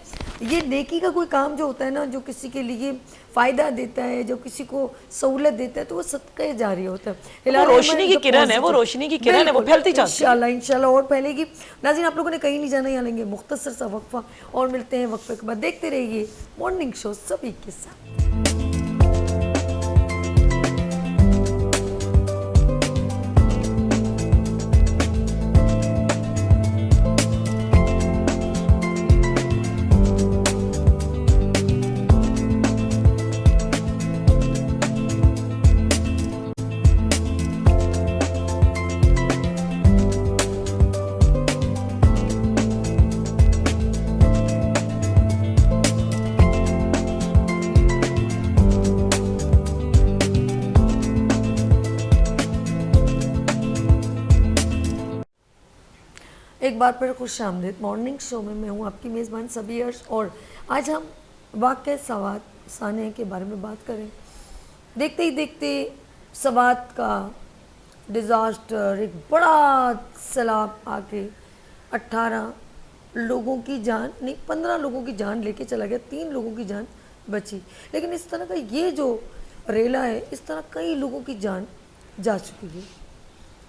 Speaker 1: یہ نیکی کا کوئی کام جو ہوتا ہے نا, جو کسی کے لیے فائدہ دیتا ہے, جو کسی کو سہولت دیتا ہے, تو وہ صدقہ جاریہ ہوتا ہے.
Speaker 2: وہ روشنی کی کرن ہے, وہ روشنی کی کرن ہے, وہ پھیلتی جاتی ہے
Speaker 1: انشاءاللہ اور پھیلے گی. ناظرین آپ لوگوں نے کہیں نہیں جانا, یہاں لیں گے مختصر سا وقفہ اور ملتے ہیں وقفے کے بعد. دیکھتے رہیے مارننگ شو سبھی کے ساتھ. ایک بار پھر خوش آمدید مارننگ شو میں ہوں آپ کی میزبان سبی عرش, اور آج ہم واقع سوات ثانیہ کے بارے میں بات کریں. دیکھتے ہی دیکھتے سوات کا ڈیزاسٹر, ایک بڑا سیلاب آ کے 18 لوگوں کی جان نہیں 15 لوگوں کی جان لے کے چلا گیا, 3 لوگوں کی جان بچی. لیکن اس طرح کا یہ جو ریلا ہے, اس طرح کئی لوگوں کی جان جا چکی ہے.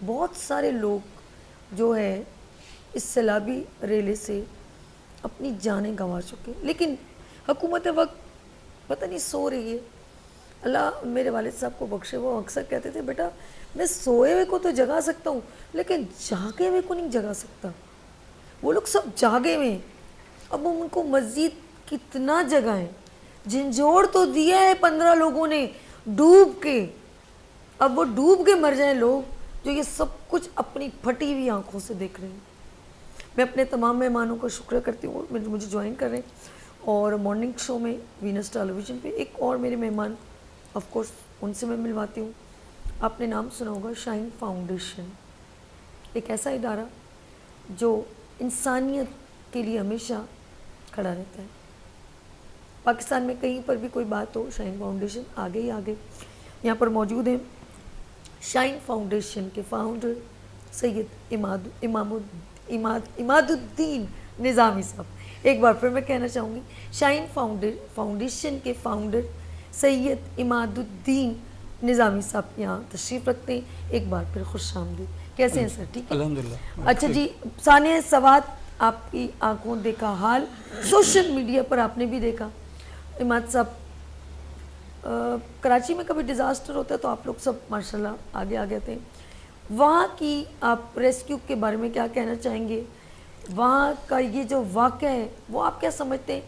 Speaker 1: بہت سارے لوگ جو ہے اس سیلابی ریلے سے اپنی جانیں گنوا چکے, لیکن حکومت وقت پتہ نہیں سو رہی ہے. اللہ میرے والد صاحب کو بخشے, وہ اکثر کہتے تھے بیٹا میں سوئے ہوئے کو تو جگا سکتا ہوں لیکن جاگے ہوئے کو نہیں جگا سکتا. وہ لوگ سب جاگے ہوئے ہیں, اب ان کو مزید کتنا جگائیں. جھنجھوڑ تو دیا ہے 15 لوگوں نے ڈوب کے, اب وہ ڈوب کے مر جائیں لوگ جو یہ سب کچھ اپنی پھٹی ہوئی آنکھوں سے دیکھ رہے ہیں. میں اپنے تمام مہمانوں کا شکریہ کرتی ہوں مجھے جوائن کر رہے ہیں, اور مارننگ شو میں وینس ٹیلی ویژن پہ ایک اور میرے مہمان آف کورس ان سے میں ملواتی ہوں. آپ نے نام سنا ہوگا شائن فاؤنڈیشن, ایک ایسا ادارہ جو انسانیت کے لیے ہمیشہ کھڑا رہتا ہے. پاکستان میں کہیں پر بھی کوئی بات ہو, شائن فاؤنڈیشن آگے ہی آگے. یہاں پر موجود ہیں شائن فاؤنڈیشن کے فاؤنڈر سید اماد الدین نظامی صاحب. ایک بار پھر میں کہنا چاہوں گی, شائن فاؤنڈیشن کے فاؤنڈر سید اماد الدین نظامی صاحب یہاں تشریف رکھتے ہیں. ایک بار پھر خوش آمدید. کیسے ہیں سر؟ ٹھیک ہے
Speaker 4: الحمدللہ.
Speaker 1: اچھا جی, ثانیہ سوات, آپ کی آنکھوں دیکھا حال سوشل میڈیا پر آپ نے بھی دیکھا. اماد صاحب, کراچی میں کبھی ڈیزاسٹر ہوتا ہے تو آپ لوگ سب ماشاءاللہ آگے آ گئے تھے. وہاں کی آپ ریسکیو کے بارے میں کیا کہنا چاہیں گے؟ وہاں کا یہ جو واقعہ ہے وہ آپ کیا سمجھتے ہیں؟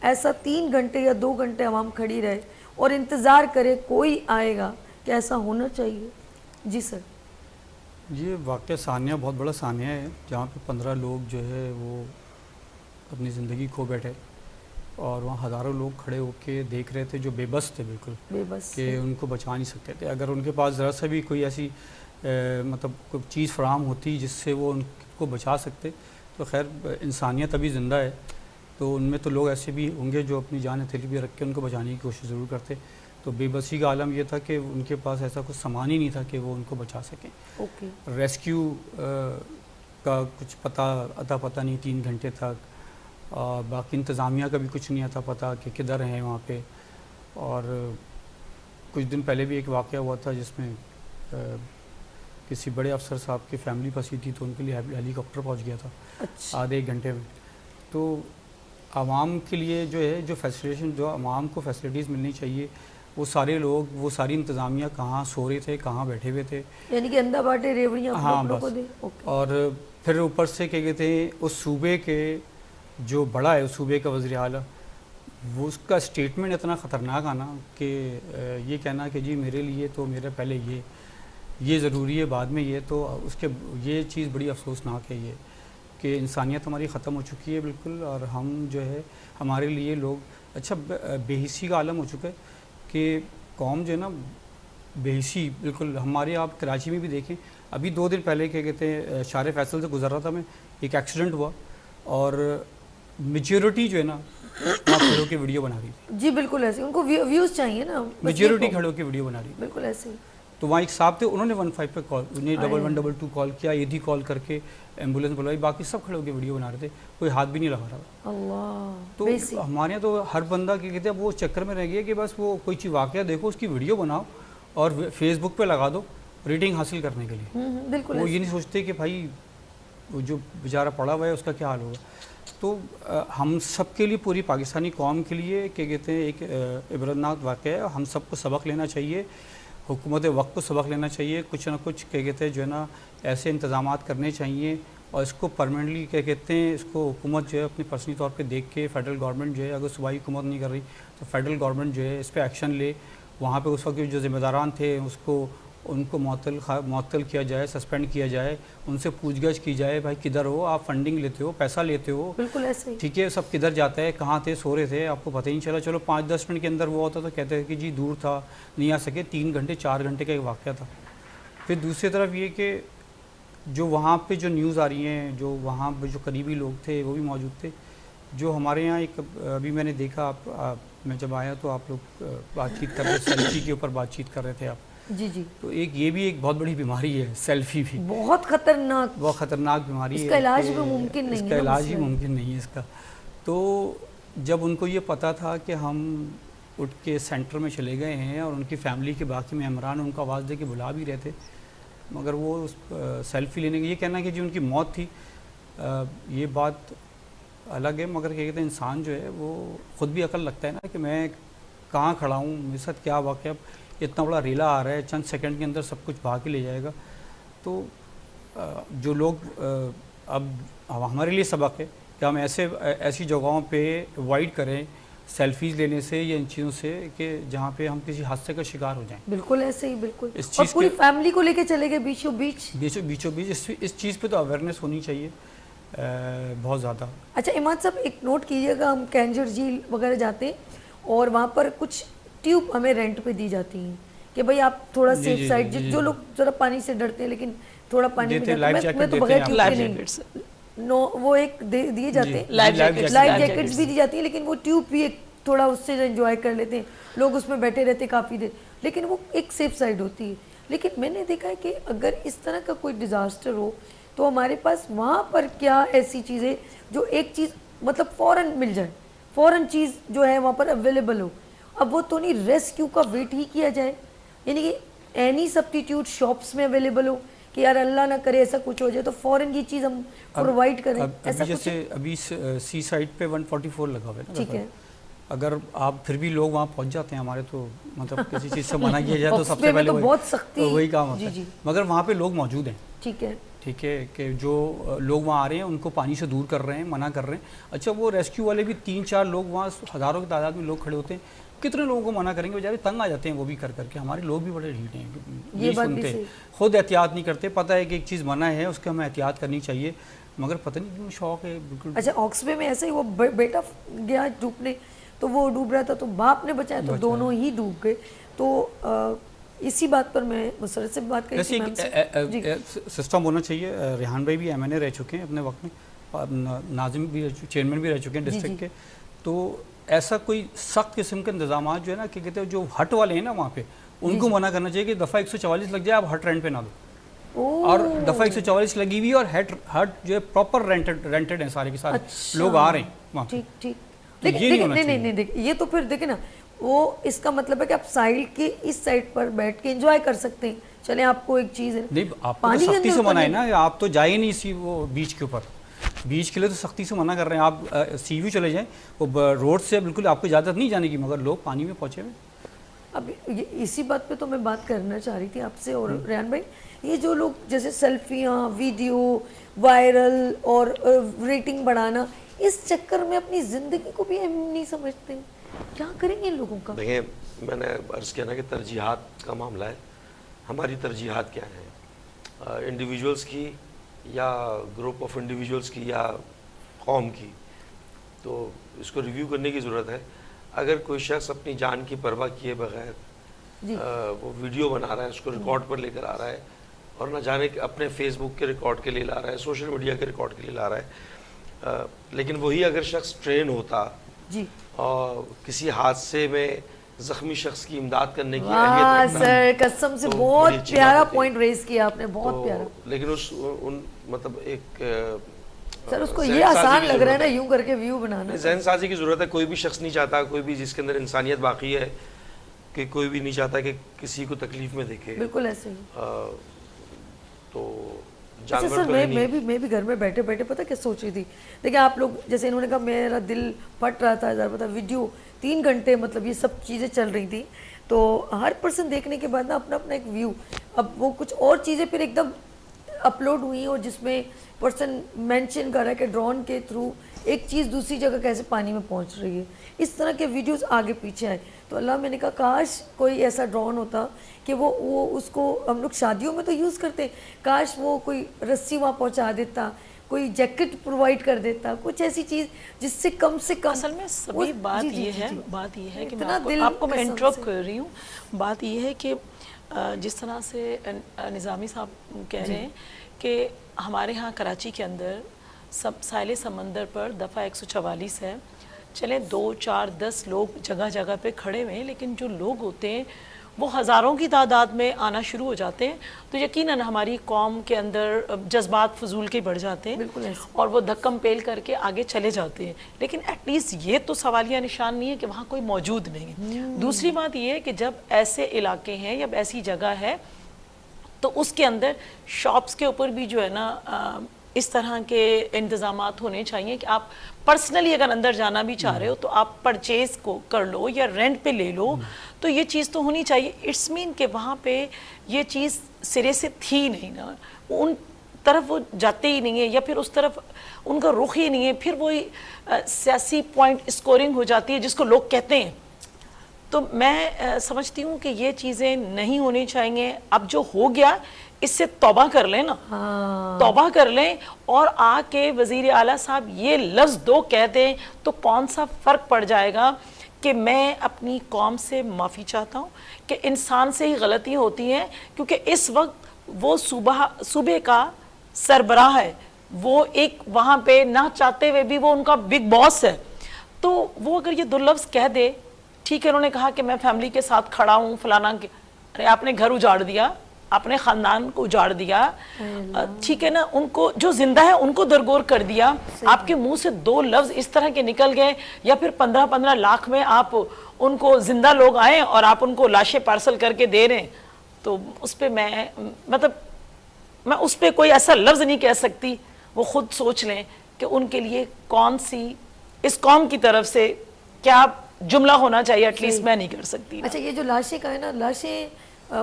Speaker 1: ایسا 3 گھنٹے یا 2 گھنٹے عوام کھڑی رہے اور انتظار کرے کوئی آئے گا, کہ ایسا ہونا چاہیے؟ جی سر.
Speaker 4: یہ واقعہ ثانیہ بہت بڑا ثانیہ ہے, جہاں پہ 15 لوگ جو ہے وہ اپنی زندگی کھو بیٹھے, اور وہاں ہزاروں لوگ کھڑے ہو کے دیکھ رہے تھے جو بے بس تھے, بالکل
Speaker 1: بے بس,
Speaker 4: کہ ان کو بچا نہیں سکتے تھے. اگر ان کے پاس ذرا سا بھی کوئی ایسی مطلب کوئی چیز فراہم ہوتی جس سے وہ ان کو بچا سکتے تو خیر انسانیت ابھی زندہ ہے, تو ان میں تو لوگ ایسے بھی ہوں گے جو اپنی جان ہتھیلی پہ رکھ کے ان کو بچانے کی کوشش ضرور کرتے. تو بے بسی کا عالم یہ تھا کہ ان کے پاس ایسا کچھ سامان ہی نہیں تھا کہ وہ ان کو بچا سکیں.
Speaker 1: اوکے.
Speaker 4: ریسکیو کا کچھ اتا پتہ نہیں 3 گھنٹے تک, اور باقی انتظامیہ کا بھی کچھ نہیں اتا پتہ کہ کدھر ہیں وہاں پہ. اور کچھ دن پہلے بھی ایک واقعہ ہوا تھا جس میں کسی بڑے افسر صاحب کی فیملی پھنسی تھی, تو ان کے لیے ہیلی کاپٹر پہنچ گیا تھا آدھے 1 گھنٹے میں. تو عوام کے لیے جو ہے جو فیسلیٹیشن, جو عوام کو فیسلٹیز ملنی چاہیے, وہ سارے لوگ, وہ ساری انتظامیہ کہاں سو رہے تھے, کہاں بیٹھے ہوئے تھے.
Speaker 1: یعنی کہ اندھا باٹے ریوڑیاں
Speaker 4: ہاں
Speaker 1: لوگوں کو
Speaker 4: بس.
Speaker 1: دے. اوکے.
Speaker 4: اور پھر اوپر سے کیا کہتے ہیں, اس صوبے کے جو بڑا ہے, اس صوبے کا وزیر اعلیٰ, وہ اس کا اسٹیٹمنٹ اتنا خطرناک آنا کہ یہ کہنا کہ جی میرے لیے تو میرے پہلے یہ ضروری ہے, بعد میں یہ. تو اس کے یہ چیز بڑی افسوسناک ہے یہ کہ انسانیت ہماری ختم ہو چکی ہے بالکل, اور ہم جو ہے ہمارے لیے لوگ اچھا بے حسی کا عالم ہو چکا ہے کہ قوم جو ہے نا بے حسی بالکل. ہمارے آپ کراچی میں بھی دیکھیں, ابھی 2 دن پہلے کیا کہتے ہیں شارع فیصل سے گزر رہا تھا میں, ایک ایکسیڈنٹ ہوا اور میجورٹی جو ہے نا وہاں کھڑے ہو کے ویڈیو بنا رہی تھی.
Speaker 1: جی بالکل ایسے, ان کو ویوز چاہیے نا,
Speaker 4: میجورٹی کھڑے ہو کے ویڈیو بنا رہی تھی.
Speaker 1: بالکل ایسے.
Speaker 4: تو وہاں ایک صاحب تھے, انہوں نے 15 پہ کال, انہیں 1122 کال کیا, ایدھی کال کر کے ایمبولینس بلوائی, باقی سب کھڑے ہو کے ویڈیو بنا رہے تھے, کوئی ہاتھ بھی نہیں لگا رہا.
Speaker 1: اللہ.
Speaker 4: تو ہمارے یہاں تو ہر بندہ کیا کہتے ہیں وہ چکر میں رہ گیا کہ بس وہ کوئی چیز واقعہ دیکھو, اس کی ویڈیو بناؤ اور فیس بک پہ لگا دو ریٹنگ حاصل کرنے کے لیے.
Speaker 1: بالکل.
Speaker 4: وہ یہ نہیں سوچتے کہ بھائی وہ جو بیچارہ پڑا ہوا ہے اس کا کیا حال ہوگا. تو ہم سب کے لیے, پوری پاکستانی قوم کے لیے کیا کہتے ہیں ایک عبرتناک واقعہ ہے. ہم سب کو سبق لینا چاہیے, حکومت وقت کو سبق لینا چاہیے, کچھ نہ کچھ کیا کہتے ہیں جو ہے نا ایسے انتظامات کرنے چاہیے, اور اس کو پرماننٹلی کیا کہتے ہیں اس کو حکومت جو ہے اپنی پرسنلی طور پہ دیکھ کے, فیڈرل گورنمنٹ جو ہے اگر صوبائی حکومت نہیں کر رہی تو فیڈرل گورنمنٹ جو ہے اس پہ ایکشن لے. وہاں پہ اس وقت جو ذمہ داران تھے ان کو معطل کیا جائے, سسپینڈ کیا جائے, ان سے پوچھ گچھ کی جائے, بھائی کدھر ہو آپ, فنڈنگ لیتے ہو, پیسہ لیتے ہو,
Speaker 1: بالکل ایسے ہی,
Speaker 4: ٹھیک ہے, سب کدھر جاتا ہے, کہاں تھے, سو رہے تھے, آپ کو پتہ ہی نہیں چلا. چلو 5-10 منٹ کے اندر وہ ہوتا تو کہتے ہیں کہ جی دور تھا نہیں آ سکے. 3 گھنٹے 4 گھنٹے کا ایک واقعہ تھا. پھر دوسری طرف یہ کہ جو وہاں پہ جو نیوز آ رہی ہیں, جو وہاں پہ جو قریبی لوگ تھے وہ بھی موجود تھے. جو ہمارے یہاں ایک ابھی میں نے دیکھا, میں جب آیا تو آپ لوگ بات چیت کر رہے, سیلفی کے اوپر بات چیت کر رہے تھے آپ.
Speaker 1: جی جی.
Speaker 4: تو یہ بھی ایک بہت بڑی بیماری ہے, سیلفی بھی
Speaker 1: بہت خطرناک,
Speaker 4: بہت خطرناک بیماری ہے.
Speaker 1: اس کا علاج بھی ممکن نہیں ہے,
Speaker 4: اس کا علاج بھی ممکن نہیں ہے اس کا. تو جب ان کو یہ پتہ تھا کہ ہم اٹھ کے سینٹر میں چلے گئے ہیں اور ان کی فیملی کے باقی ممبران ان کو آواز دے کے بلا بھی رہے تھے, مگر وہ سیلفی لینے کے, یہ کہنا کہ جی ان کی موت تھی, یہ بات الگ ہے. مگر کیا کہتے ہیں انسان جو ہے وہ خود بھی عقل لگتا ہے نا کہ میں کہاں کھڑا ہوں, میرے ساتھ کیا واقعہ, اتنا بڑا ریلا آ رہا ہے, چند سیکنڈ کے اندر سب کچھ بھاگ کے لے جائے گا. تو جو لوگ اب ہمارے لیے سبق ہے کہ ہم ایسی جگہوں پہ اوائڈ کریں سیلفیز لینے سے یا ان چیزوں سے کہ جہاں پہ ہم کسی حادثے کا شکار ہو جائیں.
Speaker 1: بالکل ایسے ہی, بالکل.
Speaker 4: اس
Speaker 1: اور
Speaker 4: چیز
Speaker 1: پوری فیملی کو لے کے چلے گئے بیچوں
Speaker 4: بیچ. اس چیز پہ تو اویئرنیس ہونی چاہیے بہت زیادہ.
Speaker 1: اچھا اماد صاحب ایک نوٹ کیجیے گا, ہم کینجر جھیل وغیرہ جاتے ہیں اور وہاں پر کچھ ٹیوب ہمیں رینٹ پہ دی جاتی ہیں کہ بھائی آپ تھوڑا
Speaker 4: جی،
Speaker 1: سیف
Speaker 4: جی،
Speaker 1: سائڈ،
Speaker 4: جی، جی،
Speaker 1: جو لوگ ذرا پانی سے ڈرتے ہیں لیکن تھوڑا پانی میں
Speaker 4: دیتے ہیں،
Speaker 1: جاتے
Speaker 4: life
Speaker 1: ہیں،
Speaker 4: jacket
Speaker 1: میں تو
Speaker 4: دیتے
Speaker 1: بغیر
Speaker 4: ہیں
Speaker 1: ٹیوب
Speaker 2: لائف
Speaker 1: کے نہیں،
Speaker 2: جیکٹس
Speaker 1: نو وہ ایک دیے جاتے ہیں
Speaker 2: لائف جیکٹس
Speaker 1: لائف جیکٹس بھی دی جاتی ہیں، لیکن وہ ٹیوب بھی ایک تھوڑا اس سے انجوائے کر لیتے ہیں لوگ، اس میں بیٹھے رہتے ہیں کافی دیر، لیکن وہ ایک سیف سائڈ ہوتی ہے. لیکن میں نے دیکھا ہے کہ اگر اس طرح کا کوئی ڈیزاسٹر ہو تو ہمارے پاس وہاں پر کیا ایسی چیزیں جو ایک چیز مطلب فوراً مل جائے، فوراً چیز جو ہے وہاں پر اویلیبل ہو. اب وہ تو نہیں ریسکیو کا ویٹ ہی کیا جائے، یعنی کہ اینی سبسٹیٹیوٹ شاپس میں اویلیبل ہو کہ یار اللہ نہ کرے ایسا کچھ ہو جائے تو فوراً یہ چیز ہم پرووائڈ کریں، ایسا
Speaker 4: ابھی
Speaker 1: کچھ ہے؟
Speaker 4: جیسے ابھی سی سائڈ پہ 144 لگا ہوا ہے نا
Speaker 1: ٹھیک ہے.
Speaker 4: اگر آپ پھر بھی لوگ وہاں پہنچ جاتے ہیں ہمارے تو مطلب کسی چیز سے منع کیا جائے تو سب
Speaker 1: میں
Speaker 4: سے پہلے
Speaker 1: تو بہت سختی،
Speaker 4: وہی کام ہوتا
Speaker 1: جی
Speaker 4: ہے.
Speaker 1: جی
Speaker 4: مگر وہاں پہ لوگ موجود ہیں،
Speaker 1: ٹھیک ہے،
Speaker 4: ٹھیک ہے، کہ جو لوگ وہاں آ رہے ہیں ان کو پانی سے دور کر رہے ہیں، منع کر رہے ہیں. اچھا وہ ریسکیو والے بھی 3-4 لوگ وہاں ہزاروں کی تعداد میں لوگ کھڑے ہوتے ہیں، کتنے لوگوں کو منع کریں گے؟ بیچارے تنگ آ جاتے ہیں وہ بھی کر کے. ہمارے لوگ بھی بڑے ڈھیٹے ہیں،
Speaker 1: یہ
Speaker 4: نہیں
Speaker 1: بات بھی
Speaker 4: سنتے،
Speaker 1: صحیح.
Speaker 4: خود احتیاط نہیں کرتے. پتہ ہے کہ ایک چیز منع ہے، اس کے ہمیں احتیاط کرنی چاہیے، مگر پتہ نہیں کیوں شوق ہے بالکل.
Speaker 1: اچھا آکسفے میں ایسے ہی وہ بیٹا گیا ڈوبنے تو وہ ڈوب رہا تھا تو باپ نے بچایا تو دونوں ہی ڈوب گئے. تو اسی بات پر میں مسرت سے بات کری تھی میم سے.
Speaker 4: سسٹم ہونا چاہیے. ریحان بھائی بھی ایم این اے رہ چکے ہیں اپنے وقت میں، ناظم بھی چیئرمین بھی رہ چکے ہیں ڈسٹرکٹ کے. تو ایسا کوئی سخت قسم کے انتظامات جو ہے نا کہ کہتے ہیں جو ہٹ والے ہیں نا وہاں پہ ان کو منع کرنا چاہیے کہ دفعہ 144 لگ جائے آپ ہٹ رینٹ پہ نہ دو. اور دفعہ 144 لگی ہوئی اور ہٹ جو ہے پراپر رینٹڈ ہیں سارے کے سارے لوگ آ رہے ہیں وہاں پہ.
Speaker 1: ٹھیک ٹھیک. لیکن نہیں دیکھیں یہ تو پھر دیکھیں نا وہ اس کا مطلب ہے کہ آپ سائل کے اس سائڈ پر بیٹھ کے انجوائے کر سکتے ہیں. چلیں آپ کو ایک چیز ہے
Speaker 4: نہیں آپ کو تو سختی سے منع ہے نا، آپ تو جائے نہیں اسی وہ بیچ کے اوپر، بیچ کے لیے تو سختی سے منع کر رہے ہیں. آپ سی ویو چلے جائیں، وہ روڈ سے بالکل آپ کو اجازت نہیں جانے کی، مگر لوگ پانی میں پہنچے ہوئے.
Speaker 1: اب اسی بات پہ تو میں بات کرنا چاہ رہی تھی آپ سے. اور ریحان بھائی یہ جو لوگ جیسے سیلفیاں، ویڈیو وائرل اور ریٹنگ بڑھانا، اس چکر میں اپنی زندگی کو بھی اہم نہیں سمجھتے، کیا کریں گے ان لوگوں کا؟
Speaker 3: دیکھیں میں نے عرض کیا نا کہ ترجیحات کا معاملہ ہے. ہماری ترجیحات کیا ہیں، انڈیویجولس کی یا گروپ آف انڈیویجولس کی یا قوم کی، تو اس کو ریویو کرنے کی ضرورت ہے. اگر کوئی شخص اپنی جان کی پرواہ کیے بغیر وہ ویڈیو بنا رہا ہے، اس کو ریکارڈ پر لے کر آ رہا ہے اور نہ جانے اپنے فیس بک کے ریکارڈ کے لیے لا رہا ہے، سوشل میڈیا کے ریکارڈ کے لیے لا رہا ہے، لیکن وہی اگر شخص ٹرین ہوتا اور کسی حادثے میں زخمی شخص کی امداد کرنے کی اہلیت رکھتا،
Speaker 1: سر قسم سے بہت پیارا پوائنٹ ریز کیا آپ نے، بہت پیارا.
Speaker 3: لیکن مطلب ایک
Speaker 1: سر اس کو یہ آسان لگ رہا ہے نا یوں کر کے ویو بنانا.
Speaker 3: ذہن سازی کی ضرورت ہے. کوئی بھی شخص نہیں چاہتا، کوئی بھی جس کے اندر انسانیت باقی ہے، کہ کوئی بھی نہیں چاہتا کہ کسی کو تکلیف میں دیکھے.
Speaker 1: بالکل ایسے ہی.
Speaker 3: تو
Speaker 1: اچھا سر میں بھی گھر میں بیٹھے بیٹھے پتہ کیا سوچ رہی تھی، دیکھیں آپ لوگ جیسے انہوں نے کہا میرا دل پھٹ رہا تھا، ذرا پتہ ویڈیو 3 گھنٹے مطلب یہ سب چیزیں چل رہی تھیں، تو ہر پرسن دیکھنے کے بعد نا اپنا اپنا ایک ویو، اب وہ کچھ اور چیزیں پھر ایک دم اپلوڈ ہوئی اور جس میں پرسن مینشن کر رہا ہے کہ ڈرون کے تھرو ایک چیز دوسری جگہ کیسے پانی میں پہنچ رہی ہے، اس طرح کے ویڈیوز آگے پیچھے آئے. تو اللہ میں نے کہا کاش کوئی ایسا ڈرون ہوتا کہ وہ اس کو ہم لوگ شادیوں میں تو یوز کرتے، کاش وہ کوئی رسی وہاں پہنچا دیتا، کوئی جیکٹ پرووائڈ کر دیتا، کچھ ایسی چیز جس سے کم
Speaker 2: اصل میں سبھی بات یہ ہے کہ میں آپ کو میں انٹرپٹ کر رہی ہوں. بات یہ ہے کہ جس طرح سے نظامی صاحب کہہ رہے ہیں کہ ہمارے ہاں کراچی کے اندر ساحل سمندر پر دفعہ 144 ہے، چلیں 2 4 10 لوگ جگہ جگہ پہ کھڑے ہوئے ہیں، لیکن جو لوگ ہوتے ہیں وہ ہزاروں کی تعداد میں آنا شروع ہو جاتے ہیں، تو یقیناً ہماری قوم کے اندر جذبات فضول کے بڑھ جاتے ہیں اور وہ دھکم پیل کر کے آگے چلے جاتے ہیں. لیکن ایٹ لیسٹ یہ تو سوالیہ نشان نہیں ہے کہ وہاں کوئی موجود نہیں ہے. دوسری بات یہ ہے کہ جب ایسے علاقے ہیں یا ایسی جگہ ہے تو اس کے اندر شاپس کے اوپر بھی جو ہے نا اس طرح کے انتظامات ہونے چاہیے کہ آپ پرسنلی اگر اندر جانا بھی چاہ رہے ہو تو آپ پرچیز کو کر لو یا رینٹ پہ لے لو، تو یہ چیز تو ہونی چاہیے. اٹس مین کہ وہاں پہ یہ چیز سرے سے تھی نہیں نا، ان طرف وہ جاتے ہی نہیں ہیں یا پھر اس طرف ان کا رخ ہی نہیں ہے، پھر وہی سیاسی پوائنٹ اسکورنگ ہو جاتی ہے جس کو لوگ کہتے ہیں. تو میں سمجھتی ہوں کہ یہ چیزیں نہیں ہونی چاہیے. اب جو ہو گیا اس سے توبہ کر لیں نا، توبہ کر لیں اور آ کے وزیر اعلیٰ صاحب یہ لفظ 2 کہہ دیں تو کون سا فرق پڑ جائے گا کہ میں اپنی قوم سے معافی چاہتا ہوں کہ انسان سے ہی غلطیاں ہوتی ہیں، کیونکہ اس وقت وہ صوبے کا سربراہ ہے، وہ ایک وہاں پہ نہ چاہتے ہوئے بھی وہ ان کا بگ باس ہے، تو وہ اگر یہ دو لفظ کہہ دے، ٹھیک ہے انہوں نے کہا کہ میں فیملی کے ساتھ کھڑا ہوں فلانا، ارے آپ نے گھر اجاڑ دیا، آپ نے خاندان کو اجاڑ دیا، ٹھیک ہے نا، ان کو جو زندہ ہے ان کو درگور کر دیا، آپ کے منہ سے دو لفظ اس طرح کے نکل گئے، یا پھر 15 لاکھ میں آپ ان کو زندہ لوگ آئیں اور آپ ان کو لاشیں پارسل کر کے دے رہے ہیں، تو اس پہ میں اس پہ کوئی ایسا لفظ نہیں کہہ سکتی، وہ خود سوچ لیں کہ ان کے لیے کون سی اس قوم کی طرف سے کیا جملہ ہونا چاہیے، ایٹ لیسٹ میں نہیں کر سکتی۔
Speaker 1: اچھا یہ جو لاشیں کا ہے نا، لاشیں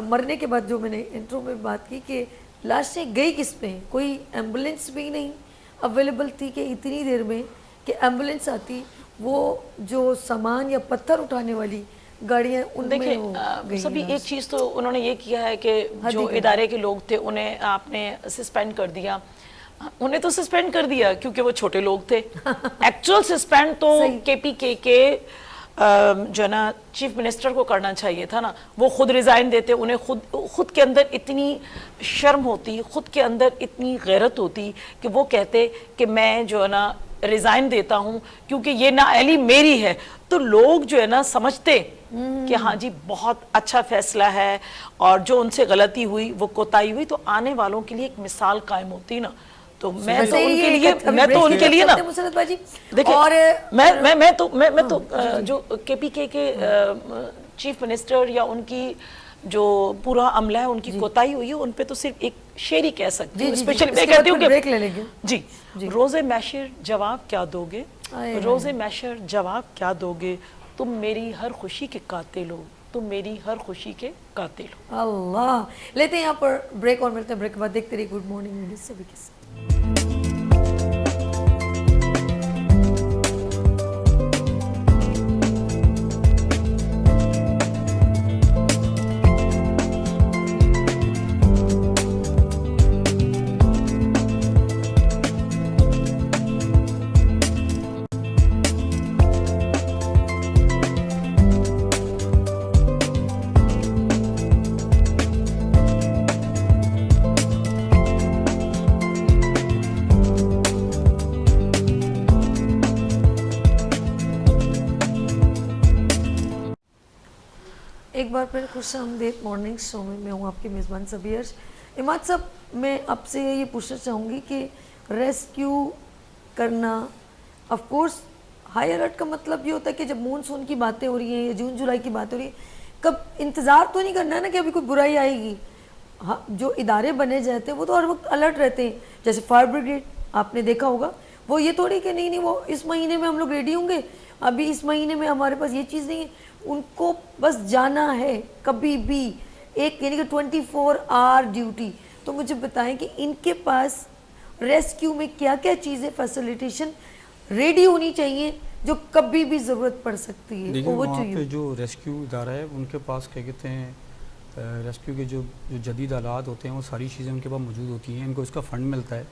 Speaker 1: مرنے کے بعد جو میں نے انٹرو میں بات کی کہ لاشیں گئی کس پہ، کوئی ایمبولینس بھی نہیں اویلیبل تھی کہ اتنی دیر میں کہ ایمبولینس آتی، وہ جو سامان یا پتھر اٹھانے والی گاڑیاں ان میں ہو
Speaker 2: دیکھیں
Speaker 1: گئی۔
Speaker 2: سبھی ایک چیز تو انہوں نے یہ کیا ہے کہ جو ادارے کے لوگ تھے انہیں آپ نے سسپینڈ کر دیا، انہیں تو سسپینڈ کر دیا کیونکہ وہ چھوٹے لوگ تھے، ایکچوئل سسپینڈ تو کے پی کے جو ہے نا چیف منسٹر کو کرنا چاہیے تھا نا، وہ خود ریزائن دیتے، انہیں خود کے اندر اتنی شرم ہوتی، خود کے اندر اتنی غیرت ہوتی کہ وہ کہتے کہ میں جو ہے نا ریزائن دیتا ہوں کیونکہ یہ نااہلی میری ہے، تو لوگ جو ہے نا سمجھتے کہ ہاں جی بہت اچھا فیصلہ ہے، اور جو ان سے غلطی ہوئی وہ کوتاہی ہوئی تو آنے والوں کے لیے ایک مثال قائم ہوتی نا، تو میں تو ان کے لیے نا دیکھیں میں تو جو کے پی کے چیف منسٹر یا ان کی جو پورا عملہ ہے ان کی کوتاہی ہوئی ہے، ان پہ تو صرف ایک شعر ہی کہہ سکتی ہوں، اسپیشلی میں کہتی ہوں کہ جی روز محشر جواب کیا دو گے، روز محشر جواب کیا دو گے، تم میری ہر خوشی کے قاتل ہو، تم میری ہر خوشی کے قاتل ہو۔
Speaker 1: اللہ، لیتے ہیں یہاں پر بریک اور ملتے ہیں بریک کے بعد، دیکھتے رہیے گڈ مارننگ سبھی کے ساتھ۔ ایک بار پھر خوش آمدید مارننگ شو میں ہوں آپ کی میزبان سبھی عرش۔ عماد صاحب، میں آپ سے یہ پوچھنا چاہوں گی کہ ریسکیو کرنا، آف کورس ہائی الرٹ کا مطلب یہ ہوتا ہے کہ جب مونسون کی باتیں ہو رہی ہیں یا جون جولائی کی باتیں ہو رہی ہیں، کب انتظار تو نہیں کرنا ہے نا کہ ابھی کوئی برائی آئے گی، جو ادارے بنے جاتے ہیں وہ تو ہر وقت الرٹ رہتے ہیں، جیسے فائر بریگیڈ آپ نے دیکھا ہوگا، وہ یہ تھوڑی کہ نہیں وہ اس مہینے میں ہم لوگ ریڈی ہوں گے، ابھی اس مہینے میں ہمارے پاس یہ چیز نہیں ہے، ان کو بس جانا ہے کبھی بھی، ایک یعنی کہ 24 آور ڈیوٹی۔ تو مجھے بتائیں کہ ان کے پاس ریسکیو میں کیا کیا چیزیں فیسیلیٹیشن ریڈی ہونی چاہیے جو کبھی بھی ضرورت پڑ سکتی ہے؟
Speaker 4: دیکھیں وہاں پہ جو ریسکیو ادارہ ہے ان کے پاس کیا کہتے ہیں ریسکیو کے جو جدید آلات ہوتے ہیں وہ ساری چیزیں ان کے پاس موجود ہوتی ہیں، ان کو اس کا فنڈ ملتا ہے،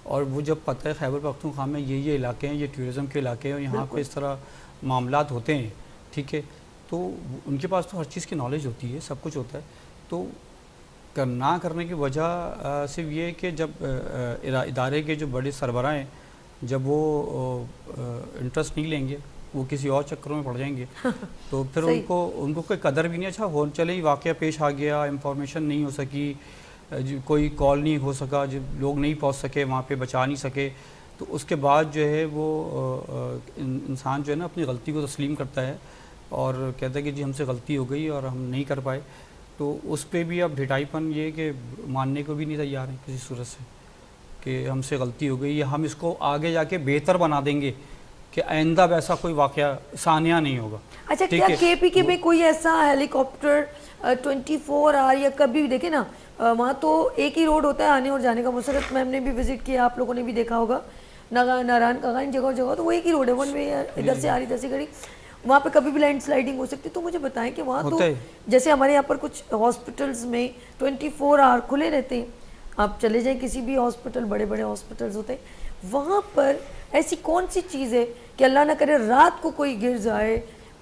Speaker 4: اور وہ جب پتہ ہے خیبر پختونخوا میں یہ علاقے ہیں، یہ ٹورزم کے علاقے ہیں اور یہاں پہ اس طرح معاملات ہوتے ہیں، ٹھیک ہے، تو ان کے پاس تو ہر چیز کی نالج ہوتی ہے، سب کچھ ہوتا ہے، تو نہ کرنے کی وجہ صرف یہ ہے کہ جب ادارے کے جو بڑے سربراہ ہیں جب وہ انٹرسٹ نہیں لیں گے، وہ کسی اور چکروں میں پڑ جائیں گے، تو پھر ان کو کوئی قدر بھی نہیں، اچھا ہو چلے ہی واقعہ پیش آ گیا، انفارمیشن نہیں ہو سکی، کوئی کال نہیں ہو سکا، جب لوگ نہیں پہنچ سکے وہاں پہ، بچا نہیں سکے، تو اس کے بعد جو ہے وہ انسان جو ہے نا اپنی غلطی کو تسلیم کرتا ہے اور کہتا ہے کہ جی ہم سے غلطی ہو گئی اور ہم نہیں کر پائے، تو اس پہ بھی اب ڈھٹائی پن یہ کہ ماننے کو بھی نہیں تیار ہیں کسی صورت سے کہ ہم سے غلطی ہو گئی، یا ہم اس کو آگے جا کے بہتر بنا دیں گے کہ آئندہ ویسا کوئی واقعہ ثانیہ نہیں ہوگا۔
Speaker 1: اچھا کیا کے پی کے میں کوئی ایسا ہیلی کاپٹر 24 آور یا کبھی بھی دیکھیں نا، وہاں تو ایک ہی روڈ ہوتا ہے آنے اور جانے کا، مسرت میم نے بھی وزٹ کیا، آپ لوگوں نے بھی دیکھا ہوگا، ناران کاغان جگہ جگہ تو وہ ایک ہی روڈ ہے، ون وے، ادھر سے آ رہی ادھر سے کھڑی، وہاں پہ کبھی بھی لینڈ سلائڈنگ ہو سکتی ہے۔ تو مجھے بتائیں کہ وہاں تو جیسے ہمارے یہاں پر کچھ ہاسپٹلز میں 24 آور کھلے رہتے ہیں، آپ چلے جائیں کسی بھی ہاسپٹل، بڑے بڑے ہاسپٹلز ہوتے ہیں، وہاں پر ایسی کون سی چیز ہے کہ اللہ نہ کرے رات کو کوئی گر جائے،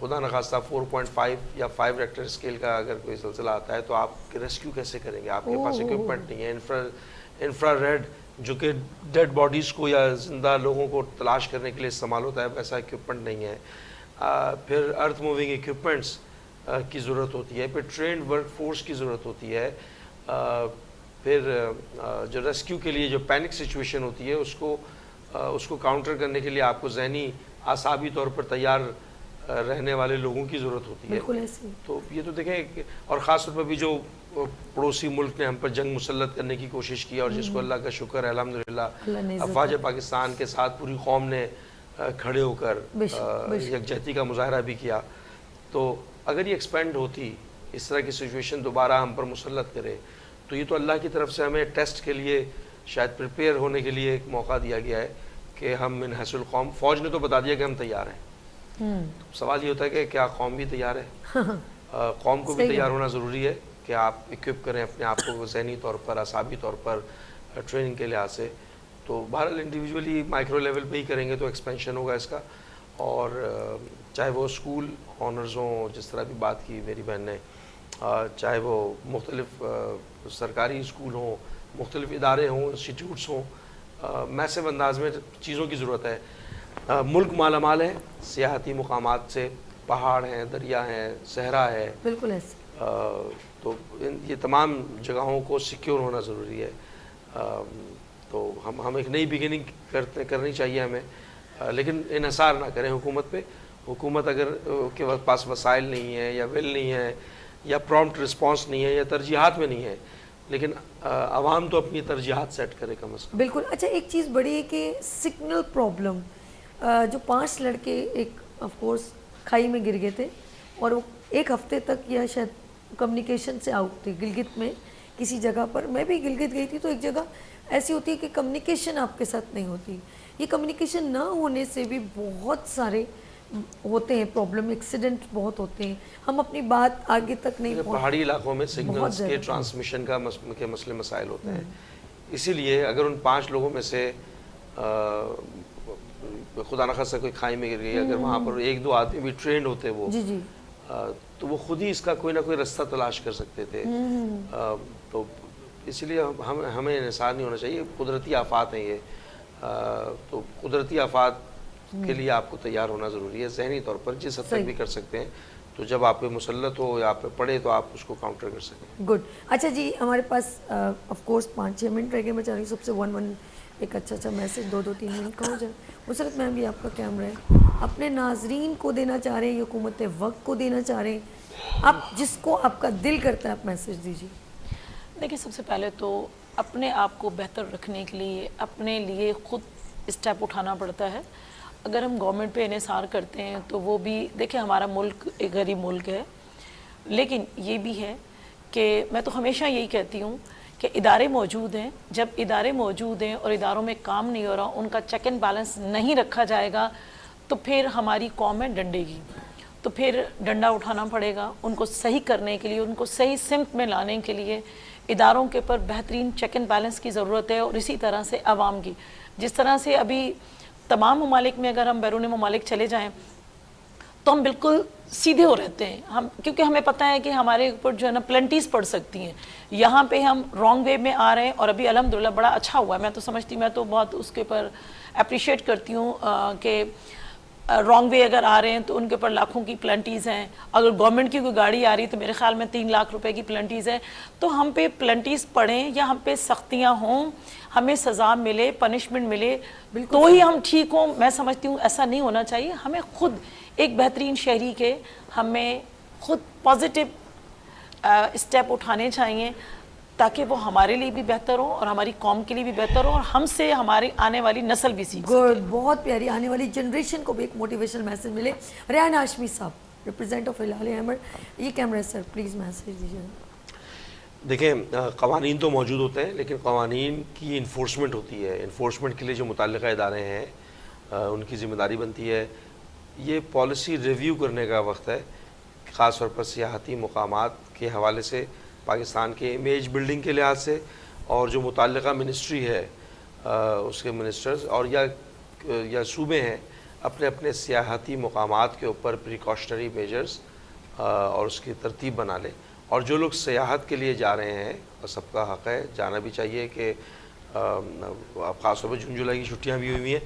Speaker 3: خدا نخواستہ 4.5 یا 5 ریکٹر اسکیل کا اگر کوئی زلزلہ آتا ہے تو آپ ریسکیو کیسے کریں گے؟ آپ کے پاس اکوپمنٹ نہیں ہے. انفرا ریڈ جو کہ ڈیڈ باڈیز کو یا زندہ لوگوں کو تلاش کرنے کے لیے استعمال ہوتا ہے ویسا اکوپمنٹ نہیں ہے. پھر ارتھ موونگ اکوپمنٹس کی ضرورت ہوتی ہے. پھر ٹرینڈ ورک فورس کی ضرورت ہوتی ہے. پھر جو ریسکیو کے لیے جو پینک سچویشن ہوتی ہے اس کو کاؤنٹر کرنے کے لیے آپ کو ذہنی اعصابی طور پر تیار رہنے والے لوگوں کی ضرورت ہوتی ہے.
Speaker 1: بالکل ایسے.
Speaker 3: تو یہ تو دیکھیں، اور خاص طور پر بھی جو پڑوسی ملک نے ہم پر جنگ مسلط کرنے کی کوشش کی اور جس کو اللہ کا شکر ہے الحمدللہ افواج پاکستان کے ساتھ پوری قوم نے کھڑے ہو کر یکجہتی کا مظاہرہ بھی کیا. تو اگر یہ ایکسپینڈ ہوتی، اس طرح کی سچویشن دوبارہ ہم پر مسلط کرے، تو یہ تو اللہ کی طرف سے ہمیں ٹیسٹ کے لیے شاید پریپیئر ہونے کے لیے ایک موقع دیا گیا ہے کہ ہم من حیث القوم، فوج نے تو بتا دیا کہ ہم تیار ہیں. سوال یہ ہوتا ہے کہ کیا قوم بھی تیار ہے؟ قوم کو بھی تیار ہونا ضروری ہے کہ آپ اکوپ کریں اپنے آپ کو ذہنی طور پر، اعصابی طور پر، ٹریننگ کے لحاظ سے. تو بہرحال انڈیویجولی مائکرو لیول پہ ہی کریں گے تو ایکسپینشن ہوگا اس کا. اور چاہے وہ اسکول آنرز ہوں، جس طرح بھی بات کی میری بہن نے، چاہے وہ مختلف سرکاری اسکول ہوں، مختلف ادارے ہوں، انسٹیٹیوٹس ہوں، میسو انداز میں چیزوں کی ضرورت ہے. ملک مالا مال ہے سیاحتی مقامات سے، پہاڑ ہیں، دریا ہیں، صحرا ہے.
Speaker 1: بالکل ایسے.
Speaker 3: تو یہ تمام جگہوں کو سیکیور ہونا ضروری ہے. تو ہم ایک نئی بگننگ کرنی چاہیے ہمیں، لیکن انحصار نہ کریں حکومت پہ. حکومت اگر کے پاس وسائل نہیں ہے یا ول نہیں ہے یا پرومپٹ رسپانس نہیں ہے یا ترجیحات میں نہیں ہے، لیکن عوام تو اپنی ترجیحات سیٹ کرے کم از کم.
Speaker 1: بالکل. اچھا ایک چیز بڑی ہے کہ سگنل پرابلم، جو 5 لڑکے ایک آف کورس کھائی میں گر گئے تھے اور وہ ایک ہفتے تک یا شاید کمیونیکیشن سے آؤٹ تھے گلگت میں کسی جگہ پر. میں بھی گلگت گئی تھی تو ایک جگہ ایسی ہوتی ہے کہ کمیونیکیشن آپ کے ساتھ نہیں ہوتی. یہ کمیونیکیشن نہ ہونے سے بھی بہت سارے ہوتے ہیں پرابلم، ایکسیڈنٹ بہت ہوتے ہیں، ہم اپنی بات آگے تک نہیں پہنچ.
Speaker 3: پہاڑی علاقوں میں سگنلز کے ٹرانسمیشن کا مسئلے مسائل ہوتے ہیں. اسی لیے اگر ان 5 لوگوں میں سے خدا نخواستہ کوئی کھائی میں گر گئی، اگر وہاں پر 1-2 آدمی بھی ٹرینڈ ہوتے وہ، تو وہ خود ہی اس کا کوئی نہ کوئی رستہ تلاش کر سکتے تھے. تو اسی لیے ہمیں انحصار نہیں ہونا چاہیے. قدرتی آفات ہیں یہ، تو قدرتی آفات کے لیے آپ کو تیار ہونا ضروری ہے ذہنی طور پر، جس حد تک بھی کر سکتے ہیں. تو جب آپ پہ مسلط ہو یا آپ پہ پڑے تو آپ اس کو کاؤنٹر کر سکیں.
Speaker 1: گڈ. اچھا جی، ہمارے پاس آف کورس 5-6 منٹ رہ گئے. میں چاہ رہی ہوں سب سے 1 ایک اچھا میسج 2-3 منٹ کا ہو جائے. مسرت میم بھی آپ کا کیمرہ ہے، اپنے ناظرین کو دینا چاہ رہے ہیں، حکومت وقت کو دینا چاہ رہے ہیں، آپ جس کو آپ کا دل کرتا ہے آپ میسج دیجیے.
Speaker 2: دیکھیں، سب سے پہلے تو اپنے آپ کو بہتر رکھنے کے لیے اپنے لیے خود اسٹیپ اٹھانا پڑتا ہے. اگر ہم گورنمنٹ پہ انحصار کرتے ہیں تو وہ بھی، دیکھیں ہمارا ملک ایک غریب ملک ہے، لیکن یہ بھی ہے کہ میں تو ہمیشہ یہی کہتی ہوں کہ ادارے موجود ہیں. جب ادارے موجود ہیں اور اداروں میں کام نہیں ہو رہا، ان کا چیک اینڈ بیلنس نہیں رکھا جائے گا، تو پھر ہماری قوم ہے ڈنڈے گی. تو پھر ڈنڈا اٹھانا پڑے گا ان کو صحیح کرنے کے لیے، ان کو صحیح سمت میں لانے کے لیے. اداروں کے پر بہترین چیک اینڈ بیلنس کی ضرورت ہے، اور اسی طرح سے عوام کی. جس طرح سے ابھی تمام ممالک میں اگر ہم بیرون ممالک چلے جائیں تو ہم بالکل سیدھے ہو رہتے ہیں، کیونکہ ہمیں پتہ ہے کہ ہمارے اوپر جو ہے نا پلنٹیز پڑ سکتی ہیں. یہاں پہ ہم رانگ وے میں آ رہے ہیں، اور ابھی الحمدللہ بڑا اچھا ہوا ہے. میں تو سمجھتی ہوں، میں تو بہت اس کے اوپر اپریشیٹ کرتی ہوں کہ رانگ وے اگر آ رہے ہیں تو ان کے اوپر لاکھوں کی پلنٹیز ہیں. اگر گورنمنٹ کی کوئی گاڑی آ رہی ہے تو میرے خیال میں 3 لاکھ روپے کی پلنٹیز ہے. تو ہم پہ پلنٹیز پڑیں یا ہم پہ سختیاں ہوں، ہمیں سزا ملے، پنشمنٹ ملے، تو ہی ہم ٹھیک ہوں. میں سمجھتی ہوں ایسا نہیں ہونا چاہیے. ہمیں خود ایک بہترین شہری کے ہمیں خود پازیٹیو اسٹیپ اٹھانے چاہیے تاکہ وہ ہمارے لیے بھی بہتر ہو اور ہماری قوم کے لیے بھی بہتر ہو، اور ہم سے ہماری آنے والی نسل بھی سیکھ سکے.
Speaker 1: گڈ. بہت پیاری. آنے والی جنریشن کو بھی ایک موٹیویشنل میسج ملے. ریان ہاشمی صاحب، ریپرزینٹ آف ہلال احمر، یہ کیمرہ سر پلیز میسج دیجیے.
Speaker 3: دیکھیں، قوانین تو موجود ہوتے ہیں لیکن قوانین کی انفورسمنٹ ہوتی ہے. انفورسمنٹ کے لیے جو متعلقہ ادارے ہیں ان کی ذمہ داری بنتی ہے. یہ پالیسی ریویو کرنے کا وقت ہے، خاص طور پر سیاحتی مقامات کے حوالے سے، پاکستان کے امیج بلڈنگ کے لحاظ سے، اور جو متعلقہ منسٹری ہے اس کے منسٹرز اور یا صوبے ہیں اپنے اپنے سیاحتی مقامات کے اوپر پریکاشنری میجرز اور اس کی ترتیب بنا لیں. اور جو لوگ سیاحت کے لیے جا رہے ہیں, سب کا حق ہے, جانا بھی چاہیے کہ اب خاص طور پہ جون جولائی کی چھٹیاں بھی ہوئی ہیں,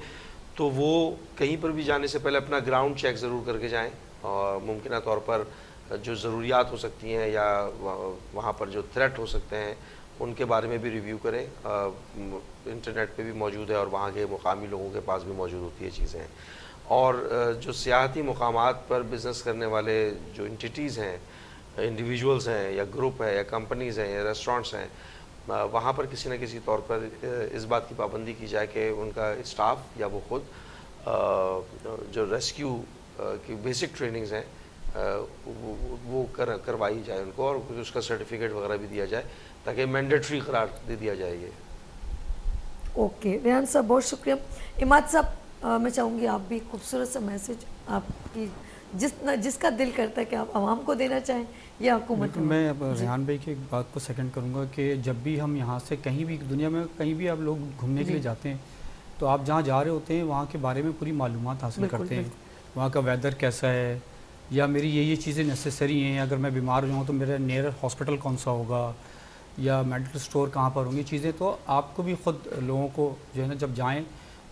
Speaker 3: تو وہ کہیں پر بھی جانے سے پہلے اپنا گراؤنڈ چیک ضرور کر کے جائیں, اور ممکنہ طور پر جو ضروریات ہو سکتی ہیں یا وہاں پر جو تھریٹ ہو سکتے ہیں ان کے بارے میں بھی ریویو کریں. انٹرنیٹ پہ بھی موجود ہے اور وہاں کے مقامی لوگوں کے پاس بھی موجود ہوتی ہے چیزیں. اور جو سیاحتی مقامات پر بزنس کرنے والے جو انٹیٹیز ہیں, انڈیویجولز ہیں یا گروپ ہے یا کمپنیز ہیں یا ریسٹورنٹس ہیں, وہاں پر کسی نہ کسی طور پر اس بات کی پابندی کی جائے کہ ان کا اسٹاف یا وہ خود جو ریسکیو کی بیسک ٹریننگز ہیں وہ کروائی جائے ان کو, اور اس کا سرٹیفکیٹ وغیرہ بھی دیا جائے تاکہ مینڈیٹری قرار دے دیا جائے یہ.
Speaker 1: اوکے ریحان صاحب بہت شکریہ. عماد صاحب میں چاہوں گی آپ بھی خوبصورت سا میسج آپ کی جس کا دل کرتا ہے کہ آپ عوام کو دینا چاہیں یا حکومت.
Speaker 4: میں ریحان بھائی کی ایک بات کو سیکنڈ کروں گا کہ جب بھی ہم یہاں سے کہیں بھی دنیا میں کہیں بھی آپ لوگ گھومنے کے لیے جاتے ہیں تو آپ جہاں جا رہے ہوتے ہیں وہاں کے بارے میں پوری معلومات حاصل کرتے ہیں. وہاں کا ویدر کیسا ہے, یا میری یہ چیزیں نیسیسری ہیں, اگر میں بیمار ہوں تو میرا نیئر ہاسپٹل کون سا ہوگا, یا میڈیکل اسٹور کہاں پر ہوں گی چیزیں. تو آپ کو بھی خود لوگوں کو جو ہے نا جب جائیں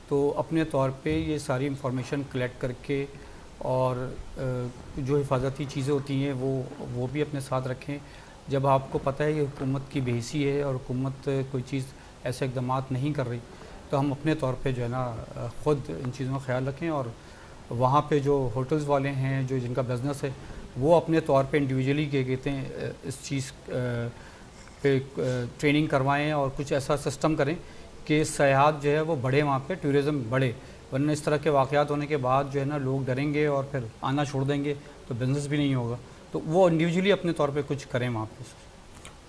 Speaker 4: تو اپنے طور پہ یہ ساری انفارمیشن کلیکٹ کر کے اور جو حفاظتی چیزیں ہوتی ہیں وہ بھی اپنے ساتھ رکھیں. جب آپ کو پتہ ہے کہ حکومت کی بے حسی ہے اور حکومت کوئی چیز ایسے اقدامات نہیں کر رہی تو ہم اپنے طور پہ جو ہے نا خود ان چیزوں کا خیال رکھیں. اور وہاں پہ جو ہوٹلز والے ہیں جو جن کا بزنس ہے وہ اپنے طور پہ انڈیویجولی کیا کہتے ہیں اس چیز پہ ٹریننگ کروائیں اور کچھ ایسا سسٹم کریں کہ سیاحت جو ہے وہ بڑھے, وہاں پہ ٹورزم بڑھے. ورنہ اس طرح کے واقعات ہونے کے بعد جو ہے نا لوگ ڈریں گے اور پھر آنا چھوڑ دیں گے تو بزنس بھی نہیں ہوگا. تو وہ انڈیویجولی اپنے طور پہ کچھ کریں وہاں پہ.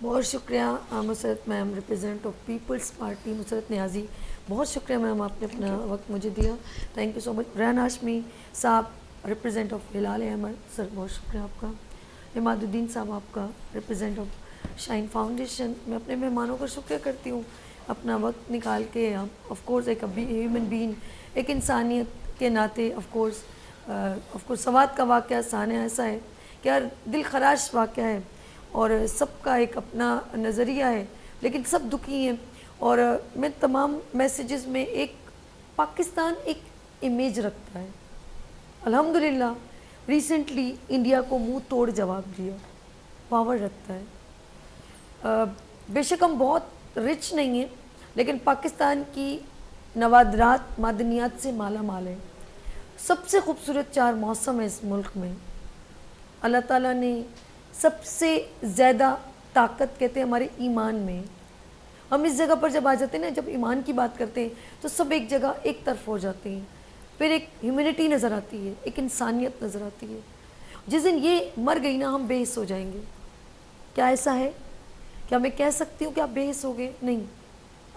Speaker 1: بہت شکریہ مسرت میم, ریپرزینٹ آف پیپلز پارٹی مسرت نیازی. بہت شکریہ میم, آپ نے اپنا وقت مجھے دیا. تھینک یو سو مچ. ریحان ہاشمی صاحب, ریپرزینٹ آف ہلال احمد سر, بہت شکریہ آپ کا. عماد الدین صاحب آپ کا, ریپرزینٹ آف شائن فاؤنڈیشن. میں اپنے مہمانوں کا شکریہ کرتی ہوں اپنا وقت نکال کے. آف کورس ایک ہیومن بینگ, ایک انسانیت کے ناطے آف کورس سوات کا واقعہ سانحہ ایسا ہے کہ ہر دل خراش واقعہ ہے اور سب کا ایک اپنا نظریہ ہے, لیکن سب دکھی ہیں. اور میں تمام میسیجز میں ایک پاکستان ایک امیج رکھتا ہے. الحمدللہ ریسنٹلی انڈیا کو منہ توڑ جواب دیا, پاور رکھتا ہے. بے شک ہم بہت رچ نہیں ہیں لیکن پاکستان کی نوادرات معدنیات سے مالا مال ہے. سب سے خوبصورت 4 موسم ہے اس ملک میں. اللہ تعالیٰ نے سب سے زیادہ طاقت کہتے ہیں ہمارے ایمان میں. ہم اس جگہ پر جب آ جاتے ہیں نا, جب ایمان کی بات کرتے ہیں تو سب ایک جگہ ایک طرف ہو جاتے ہیں. پھر ایک ہیومینٹی نظر آتی ہے, ایک انسانیت نظر آتی ہے. جس دن یہ مر گئی نا ہم بے حس ہو جائیں گے. کیا ایسا ہے؟ کیا میں کہہ سکتی ہوں کہ آپ بے حس ہو گئے؟ نہیں.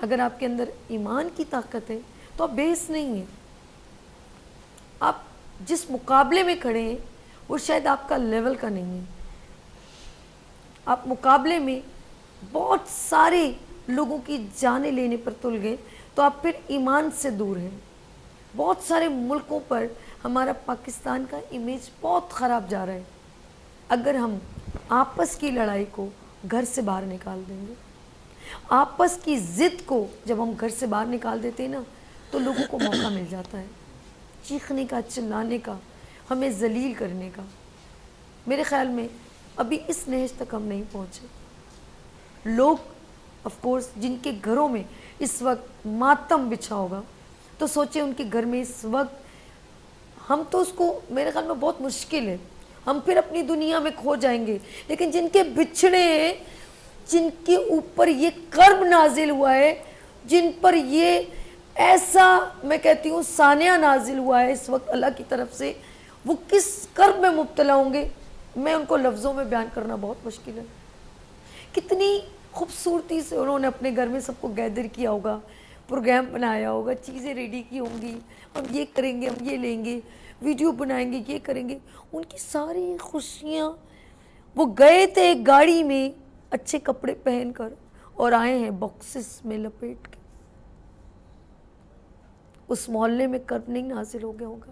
Speaker 1: اگر آپ کے اندر ایمان کی طاقت ہے تو آپ بے حس نہیں ہیں. آپ جس مقابلے میں کھڑے ہیں وہ شاید آپ کا لیول کا نہیں ہے. آپ مقابلے میں بہت سارے لوگوں کی جانیں لینے پر تل گئے تو آپ پھر ایمان سے دور ہیں. بہت سارے ملکوں پر ہمارا پاکستان کا امیج بہت خراب جا رہا ہے. اگر ہم آپس کی لڑائی کو گھر سے باہر نکال دیں گے, آپس کی ضد کو جب ہم گھر سے باہر نکال دیتے ہیں نا تو لوگوں کو موقع مل جاتا ہے چیخنے کا, چلانے کا, ہمیں ذلیل کرنے کا. میرے خیال میں ابھی اس نہج تک ہم نہیں پہنچے. لوگ آف کورس جن کے گھروں میں اس وقت ماتم بچھا ہوگا تو سوچیں ان کے گھر میں اس وقت, ہم تو اس کو میرے خیال میں بہت مشکل ہے, ہم پھر اپنی دنیا میں کھو جائیں گے. لیکن جن کے بچھڑے ہیں, جن کے اوپر یہ کرب نازل ہوا ہے, جن پر یہ ایسا میں کہتی ہوں سانحہ نازل ہوا ہے اس وقت اللہ کی طرف سے, وہ کس کرب میں مبتلا ہوں گے میں ان کو لفظوں میں بیان کرنا بہت مشکل ہے. کتنی خوبصورتی سے انہوں نے اپنے گھر میں سب کو گیدر کیا ہوگا, پروگرام بنایا ہوگا, چیزیں ریڈی کی ہوں گی, ہم یہ کریں گے, ہم یہ لیں گے, ویڈیو بنائیں گے, یہ کریں گے. ان کی ساری خوشیاں, وہ گئے تھے ایک گاڑی میں اچھے کپڑے پہن کر اور آئے ہیں باکسز میں لپیٹ کے. اس محلے میں کرب نہیں نازل ہو گیا ہوگا.